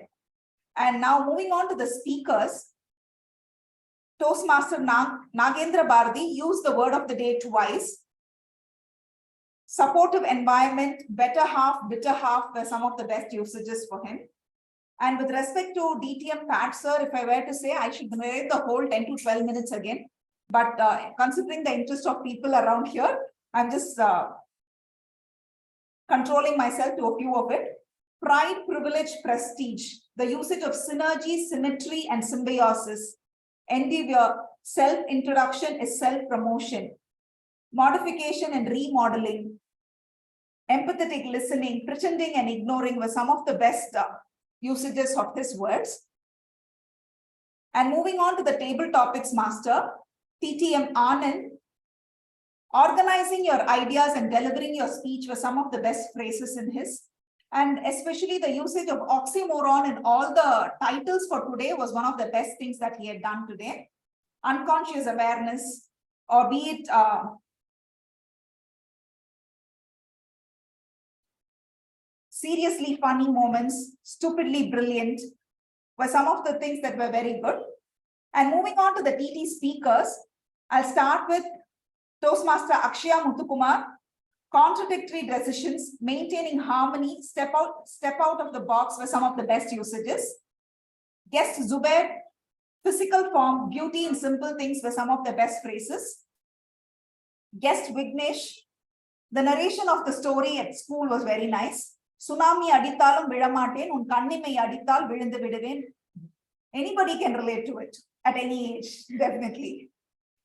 And now moving on to the speakers, Toastmaster Nagendra Bharati used the word of the day twice. Supportive environment, better half, bitter half were some of the best usages for him. And with respect to DTM Pat sir, if I were to say, I should narrate the whole 10 to 12 minutes again. But considering the interest of people around here, I'm just controlling myself to a few of it. Pride, privilege, prestige, the usage of synergy, symmetry, and symbiosis. Endeavor, self-introduction is self-promotion. Modification and remodeling. Empathetic listening, pretending and ignoring were some of the best usages of his words. And moving on to the table topics master, TTM Anand. Organizing your ideas and delivering your speech were some of the best phrases in his. And especially the usage of oxymoron in all the titles for today was one of the best things that he had done today. Unconscious awareness, or be it seriously funny moments, stupidly brilliant, were some of the things that were very good. And moving on to the TT speakers, I'll start with Toastmaster Akshaya Muthukumar. Contradictory decisions, maintaining harmony, step out of the box were some of the best usages. Guest Zubair, physical form, beauty in simple things were some of the best phrases. Guest Vignesh, the narration of the story at school was very nice. Tsunami adithalum vilamaten, un kannimai adithal vilundu viduven. Anybody can relate to it at any age, definitely.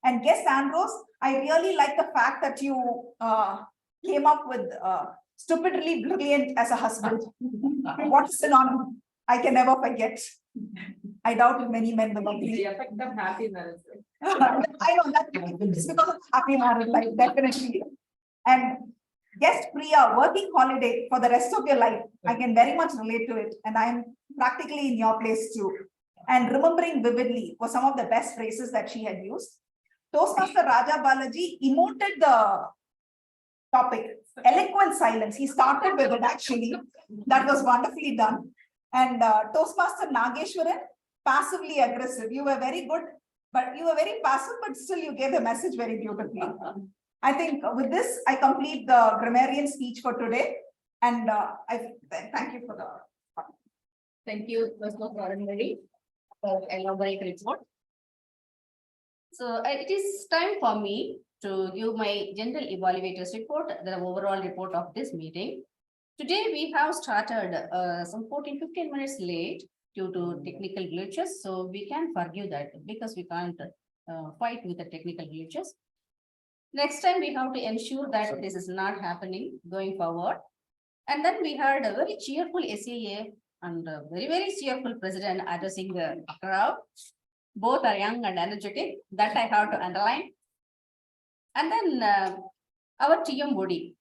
And guest Andros, I really like the fact that you came up with stupidly brilliant as a husband. What synonym I can never forget. I doubt if many men will agree. The effect of happy marriage. I know that it's because of happy married life, definitely. And guest Priya, working holiday for the rest of your life. I can very much relate to it. And I'm practically in your place too. And remembering vividly was some of the best phrases that she had used. Toastmaster Raja Balaji emoted the topic, eloquent silence. He started with it actually. That was wonderfully done. And Toastmaster Nageshwaran, passively aggressive. You were very good, but you were very passive, but still you gave the message very beautifully. I think with this, I complete the grammarian speech for today. And I thank you for the. Thank you, Mr. Coronary, for elaborate report. So it is time for me to give my general evaluators report, the overall report of this meeting. Today we have started some 14-15 minutes late due to technical glitches. So we can forgive that because we can't fight with the technical glitches. Next time we have to ensure that this is not happening going forward. And then we had a very cheerful SAA and a very cheerful president addressing the crowd. Both are young and energetic. That I have to underline. And then our TM body.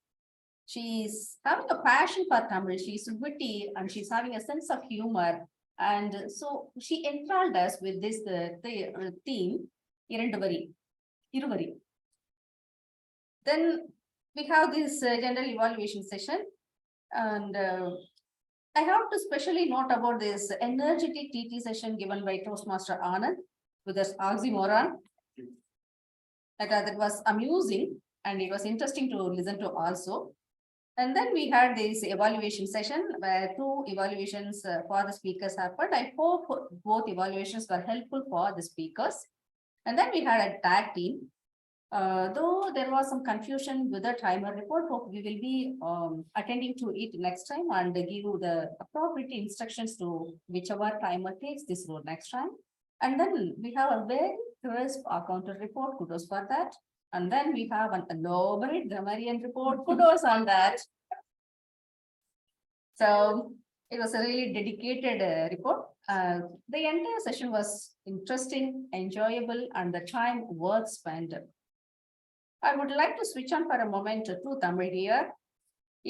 She's having a passion for Tamil. She's witty and she's having a sense of humor. And so she enthralled us with this theme, Irandavari, Iruvari. Then we have this general evaluation session, and I have to specially note about this energetic TT session given by Toastmaster Anand with this oxymoron. That was amusing and it was interesting to listen to also. And then we had this evaluation session where 2 evaluations for the speakers happened. I hope both evaluations were helpful for the speakers. And then we had a tag team. Though there was some confusion with the timer report, hope we will be attending to it next time and give you the appropriate instructions to whichever timer takes this role next time. And then we have a very crisp accountant report, kudos for that. And then we have an elaborate grammarian report, kudos on that. So it was a really dedicated report. The entire session was interesting, enjoyable, and the time worth spent. I would like to switch on for a moment to Tamil here.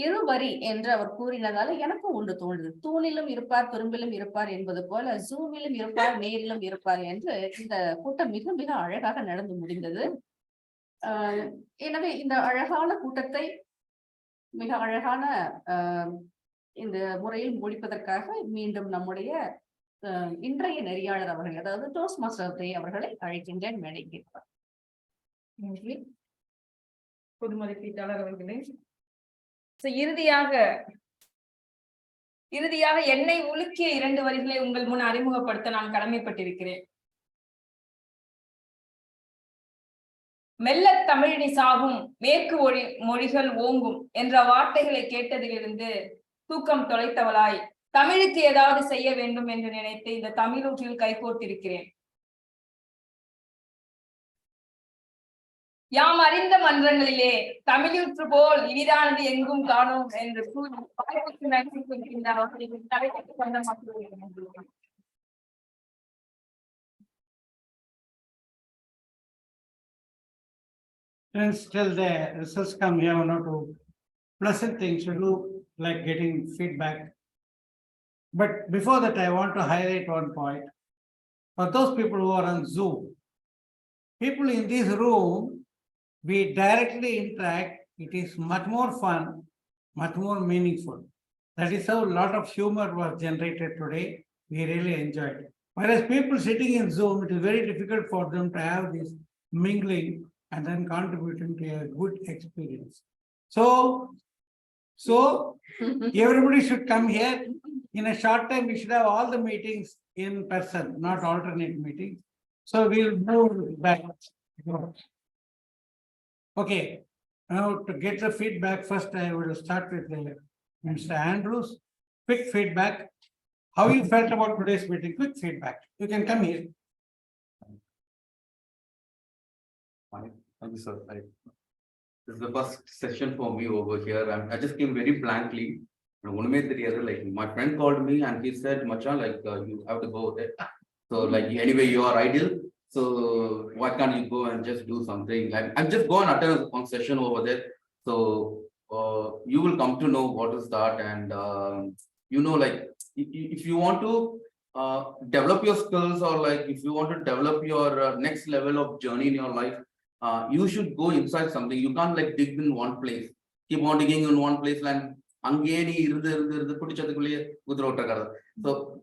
இருவரி என்று அவர் கூறினதால எனக்கும் உண்டு தோன்றுது. தூணிலும் இருப்பார், துரும்பிலும் இருப்பார் என்பது போல ஜூமிலும் இருப்பார், நேரிலும் இருப்பார் என்று இந்த கூட்டம் மிக மிக அழகாக நடந்து முடிந்தது. எனவே இந்த அழகான கூட்டத்தை மிக அழகான இந்த முறையில் முடிப்பதற்காக மீண்டும் நம்முடைய இன்றைய நெறியாளர் அவர்கள், அதாவது டோஸ்ட் மாஸ்டர் அவர்களை அழைக்கின்றேன் மேடைக்கு. நன்றி பொது மதிப்பீட்டாளர் அவர்களே. இறுதியாக என்னை உலுக்கிய 2 வரிகளை உங்கள் முன் அறிமுகப்படுத்த நான் கடமைப்பட்டிருக்கிறேன். மெல்ல தமிழினி சாகும், மேற்கு மொழிகள் ஓங்கும் என்ற வார்த்தைகளை கேட்டதிலிருந்து தூக்கம் தொலைத்தவளாய் தமிழுக்கு ஏதாவது செய்ய வேண்டும் என்று நினைத்து இந்த தமிழூற்றில் கைகோர்த்திருக்கிறேன். யாம் அறிந்த மன்றங்களிலே தமிழூற்று போல் இனிதானது எங்கும் காணோம் என்று கூறி Friends, till the results come here, one or two pleasant things to do, like getting feedback. But before that, I want to highlight one point. For those people who are on Zoom, people in this room, we directly interact. It is much more fun, much more meaningful. That is how a lot of humor was generated today. We really enjoyed it. Whereas people sitting in Zoom, it is very difficult for them to have this mingling and then contributing to a good experience. So everybody should come here. In a short time, we should have all the meetings in person, not alternate meetings. So we'll move back. Okay, now to get the feedback, first I will start with Mr. Andrews. Quick feedback. How you felt about today's meeting? Quick feedback. You can come here. Thank you, sir. This is the first session for me over here. I just came very blankly. Like my friend called me and he said, Machan, like you have to go there. So like anyway, you are ideal. So why can't you go and just do something? I'm just going to attend one session over there. So you will come to know what is that. And you know, like if you want to develop your skills, or like if you want to develop your next level of journey in your life, you should go inside something. You can't like dig in one place, keep on digging in one place and so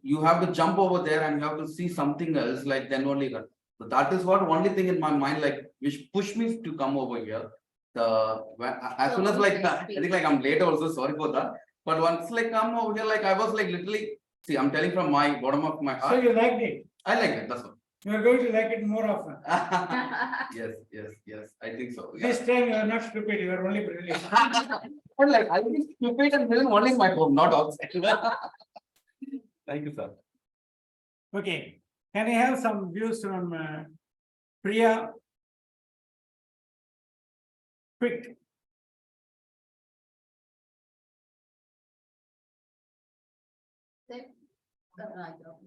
you have to jump over there and you have to see something else, like then only. So that is what only thing in my mind, like which pushed me to come over here. As soon as like I think like I'm late also, sorry for that. But once like come over here, like I was like literally, see, I'm telling from my bottom of my heart. So you liked it? I like it, that's all. You are going to like it more often. Yes, I think so. This time you are not stupid, you are only brilliant. But like I think stupid and brilliant only in my home, not outside. Thank you, sir. Okay, can I have some views from Priya? Quick.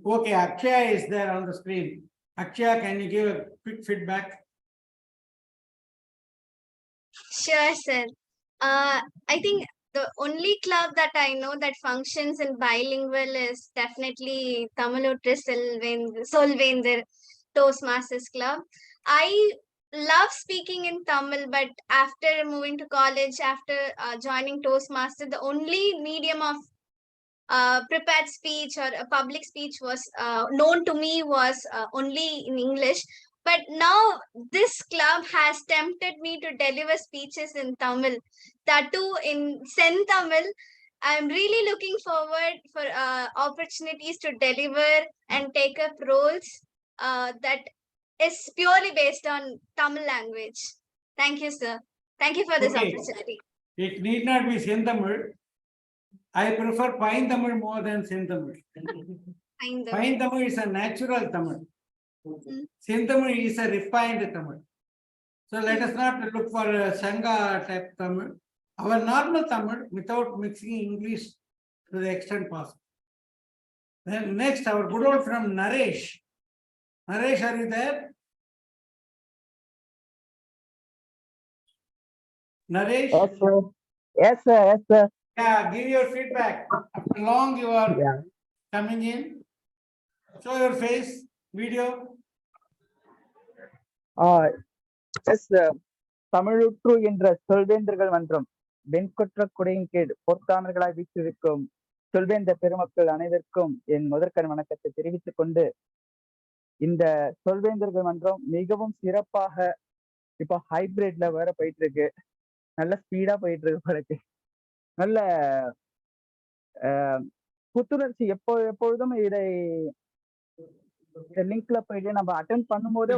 Okay, Akshaya is there on the screen. Akshaya, can you give a quick feedback? Sure, sir. I think the only club that I know that functions in bilingual is definitely Tamizhootru Solvender Toastmasters Club. I love speaking in Tamil, but after moving to college, after joining Toastmasters, the only medium of prepared speech or a public speech was known to me was only in English. But now this club has tempted me to deliver speeches in Tamil, that too in Sen Tamil. I'm really looking forward for opportunities to deliver and take up roles that is purely based on Tamil language. Thank you, sir. Thank you for this Okay. opportunity. It need not be Senthamil. I prefer Pine Tamil more than Senthamil. Pine Tamil is a natural Tamil. Senthamil is a refined Tamil. So let us not look for a Sangha type Tamil. Our normal Tamil without mixing English to the extent possible. Then next, our good old friend Naresh. Naresh, are you there? Naresh? Yes, sir. Yes, sir. Yes, sir. Yeah, give your feedback. After long you are Yeah. coming in. Show your face, video. Yes, தமிழுற்று என்ற சொல்வேந்தர்கள் மன்றம் வெண்கொற்ற குடையின் கீழ் பொற்தாமர்களாய் வீற்றிருக்கும் சொல்வேந்த பெருமக்கள் அனைவருக்கும் என் முதற்கண் வணக்கத்தை தெரிவித்துக் கொண்டு இந்த சொல்வேந்தர்கள் மன்றம் மிகவும் சிறப்பாக இப்போ ஹைபிரிட்ல வேற போயிட்டு இருக்கு. நல்ல ஸ்பீடா போயிட்டு இருக்கு பிறகு நல்ல புத்துணர்ச்சி எப்பொழுதும் இதை லிங்க்ல போயிட்டு நம்ம அட்டென்ட் பண்ணும்போது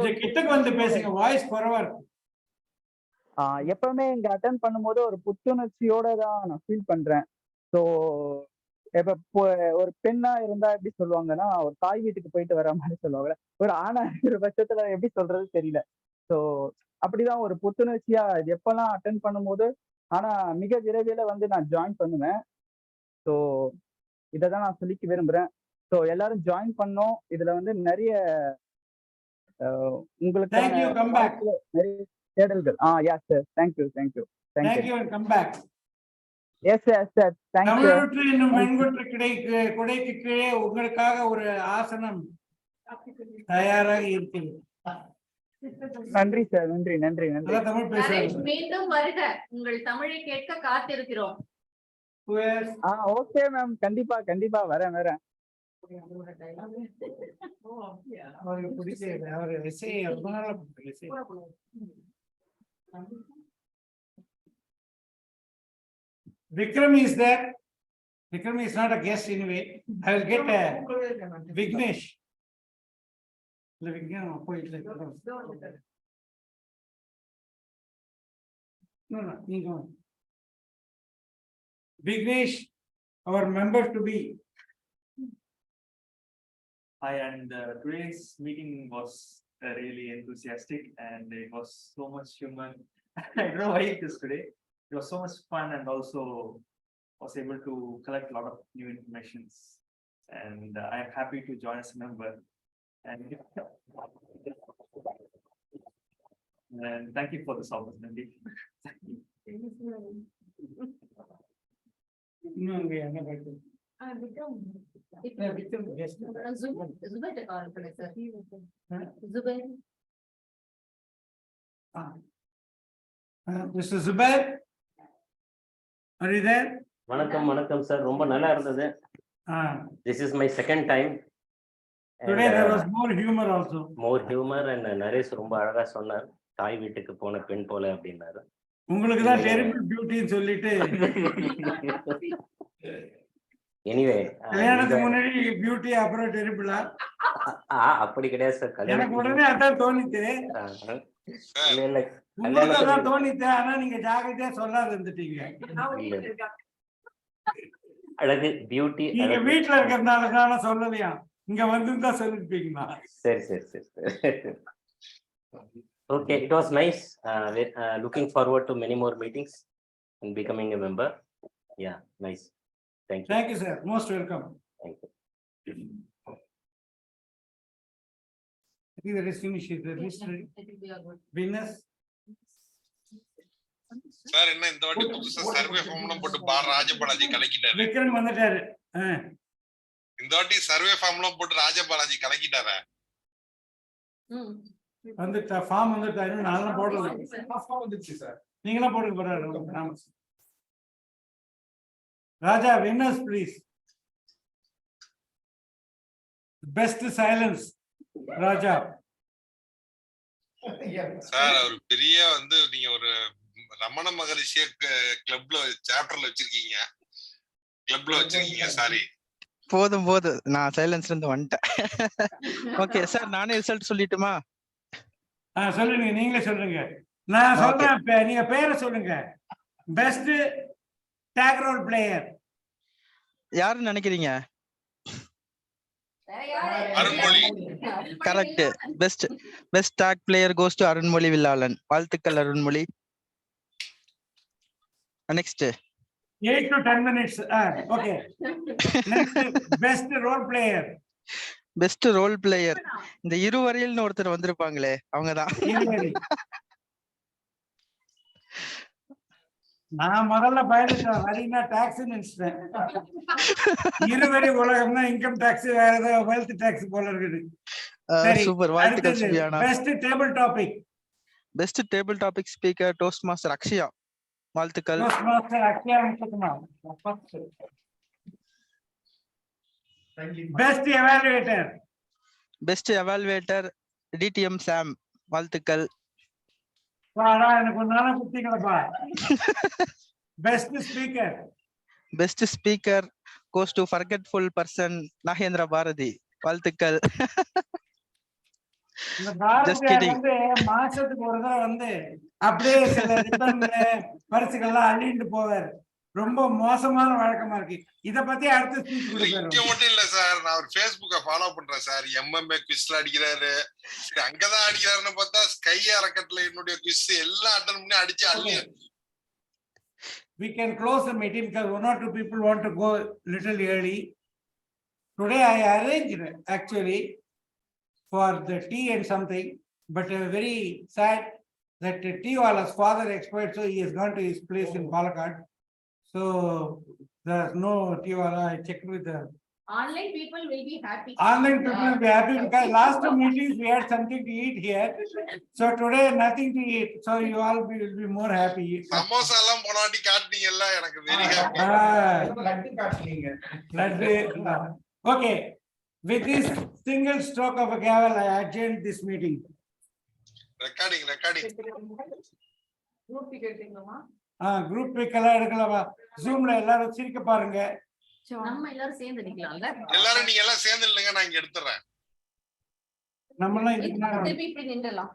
எப்பவுமே இங்க அட்டென்ட் பண்ணும்போது ஒரு புத்துணர்ச்சியோட தான் நான் ஃபீல் பண்றேன். ஸோ இப்ப ஒரு பெண்ணா இருந்தா எப்படி சொல்லுவாங்கன்னா ஒரு தாய் வீட்டுக்கு போயிட்டு வர மாதிரி சொல்லுவாங்க. ஒரு ஆணா இருக்கிற பட்சத்துல எப்படி சொல்றது தெரியல. ஸோ அப்படிதான் ஒரு புத்துணர்ச்சியா இது எப்பெல்லாம் அட்டென்ட் பண்ணும்போது ஆனா மிக விரைவில் வந்து நான் ஜாயின் பண்ணுவேன். ஸோ இதைதான் நான் சொல்லிக்க விரும்புறேன். ஸோ எல்லாரும் ஜாயின் பண்ணோம். இதுல வந்து நிறைய உங்களுக்கு நிறைய தேடல்கள். Yes sir, thank you. Thank you and come back. Yes sir, thank you. தமிழுற்று என்னும் வெண்கொற்ற குடைக்கு கீழே உங்களுக்காக ஒரு ஆசனம் தயாராக இருக்கிறது. நன்றி சார், நன்றி. தமிழ் பேசுறேன். மீண்டும் வருக, உங்கள் தமிழை கேட்க காத்திருக்கிறோம். ஓகே மேம், கண்டிப்பா வரேன். அவருக்கு பிடிச்சது அவர் இசை Vikram is there. Vikram is not a guest anyway. I will get Vignesh. No, you go. Vignesh, our member to be. Hi, and today's meeting was really enthusiastic and it was so much humor. I don't know why it is today. It was so much fun and also was able to collect a lot of new information. And I am happy to join as a member. And thank you for this opportunity. No, we are not going to. Mr. Zubair, are you there? வணக்கம் sir, ரொம்ப நல்லா இருந்தது. This is my second time. Today there was more humor also. More humor and Naresh ரொம்ப அழகா சொன்னார். தாய் வீட்டுக்கு போன பெண் போல அப்படின்னாரு. உங்களுக்கு தான் டெரிபிள் பியூட்டின்னு சொல்லிட்டு எனிவே கல்யாணத்துக்கு முன்னாடி பியூட்டி அப்புறம் டெரிபிளா? அப்படி கிடையாது சார். எனக்கு உடனே அதான் தோணித்து. உங்களுக்கு அதான் தோணித்து, ஆனா நீங்க ஜாகிரதையா சொல்லாத இருந்துட்டீங்க. அழகு பியூட்டி நீங்க வீட்டுல இருக்கிறதுனால தானே சொல்லலையா, இங்க வந்து தான் சொல்லிருப்பீங்களா? சரி. Okay, it was nice. Looking forward to many more meetings and becoming a member. Yeah, nice. Thank you. Thank you, sir. Most welcome. Thank you. I think the rest finish is the list. Venus. Sir என்ன இந்த வாட்டி புதுசா survey ஃபார்ம்லாம் போட்டு ராஜபாலாஜி கலக்கிட்டாரு. விக்ரம் வந்துட்டாரு. இந்த வாட்டி survey ஃபார்ம்லாம் போட்டு ராஜபாலாஜி கலக்கிட்டாரா? வந்துட்டா ஃபார்ம் வந்துட்டா. இன்னும் நான்லாம் போடல. வந்துச்சு சார். நீங்களாம் போடுங்க போறாரு. Raja winners please. Best silence Raja. Sir அவர் பெரிய வந்து நீங்க ஒரு ரமண மகரிஷிய கிளப்ல சாப்டர்ல வச்சிருக்கீங்க. கிளப்ல வச்சிருக்கீங்க. சாரி. போதும் நான் சைலன்ஸ்ல இருந்து வந்துட்டேன். ஓகே சார், நானே ரிசல்ட் சொல்லட்டுமா? சொல்லுங்க, நீங்களே சொல்லுங்க. நான் சொல்றேன், நீங்க பேரை சொல்லுங்க. பெஸ்ட் டேக் ரோல் பிளேயர் யாருன்னு நினைக்கிறீங்க? Arunmozhi. Correct. Best talk player goes to Arunmozhi Villalan. வாழ்த்துக்கள் Arunmozhi. Next 8 to 10 minutes. Okay. Next, best role player. Best role player இந்த இருவரையில்னு ஒருத்தர் வந்திருப்பாங்களே, அவங்கதான். நான் முதல்ல பயந்துட்டேன். வரினா டாக்ஸ் நினைச்சிட்டேன். இருவரி உலகம்னா இன்கம் டாக்ஸ், வேற ஏதாவது வெல்த் டாக்ஸ் போல இருக்குது. சூப்பர், வாழ்த்துக்கள் Subiyana. Best table topic. Best table topic speaker toast master Akshaya. வாழ்த்துக்கள். Toast master Akshaya Muthukumar. Best evaluator. Best evaluator DTM Sam. வாழ்த்துக்கள். வாடா, எனக்கு ஒரு நாளா குத்திங்களப்பா. Best speaker. Best speaker goes to forgetful person Nagendra Bharathi. வாழ்த்துக்கள். இந்த பாரதியார் வந்து மாசத்துக்கு ஒரு தடவை வந்து அப்படியே சில பரிசுகள்லாம் அள்ளிட்டு போவார். ரொம்ப மோசமான வழக்கமா இருக்கு. இத பத்தி அடுத்த ஸ்பீச் கொடுப்பாரு. இங்க மட்டும் இல்ல சார், நான் ஒரு Facebook'ை ஃபாலோ பண்றேன் சார். MMA குவிஸ்ல அடிக்கிறாரு. சரி, அங்கதான் அடிக்கிறாருன்னு பார்த்தா ஸ்கை அரக்கட்ல என்னுடைய குவிஸ் எல்லாம் அட்டன் பண்ணி அடிச்சு அள்ளி. We can close the meeting because 1 or 2 people want to go little early. Today I arranged actually for the tea and something, but very sad that T-Wala's father expired, so he has gone to his place in Palakkad. So there's no T-Wala. I checked with the Online people will be happy. online people will be happy because last 2 meetings we had something to eat here. So today nothing to eat. So you all will be more happy. Samosa எல்லாம் போனாட்டி காட்டுனீங்கல்ல, எனக்கு very happy. Laddu காட்டுனீங்க. Laddu. Okay. With this single stroke of a gavel, I adjourn this meeting. Recording. Group pic எல்லாம் எடுக்கலாமா? Zoomல எல்லாரும் சிரிக்க பாருங்க. நம்ம எல்லாரும் சேர்ந்து நிக்கலாம்ல? எல்லாரும் நீங்க எல்லாம் சேர்ந்து இல்லங்க, நான் இங்க எடுத்துறேன். நம்மலாம் இதுக்கு திருப்பி இப்படி நின்றலாம்.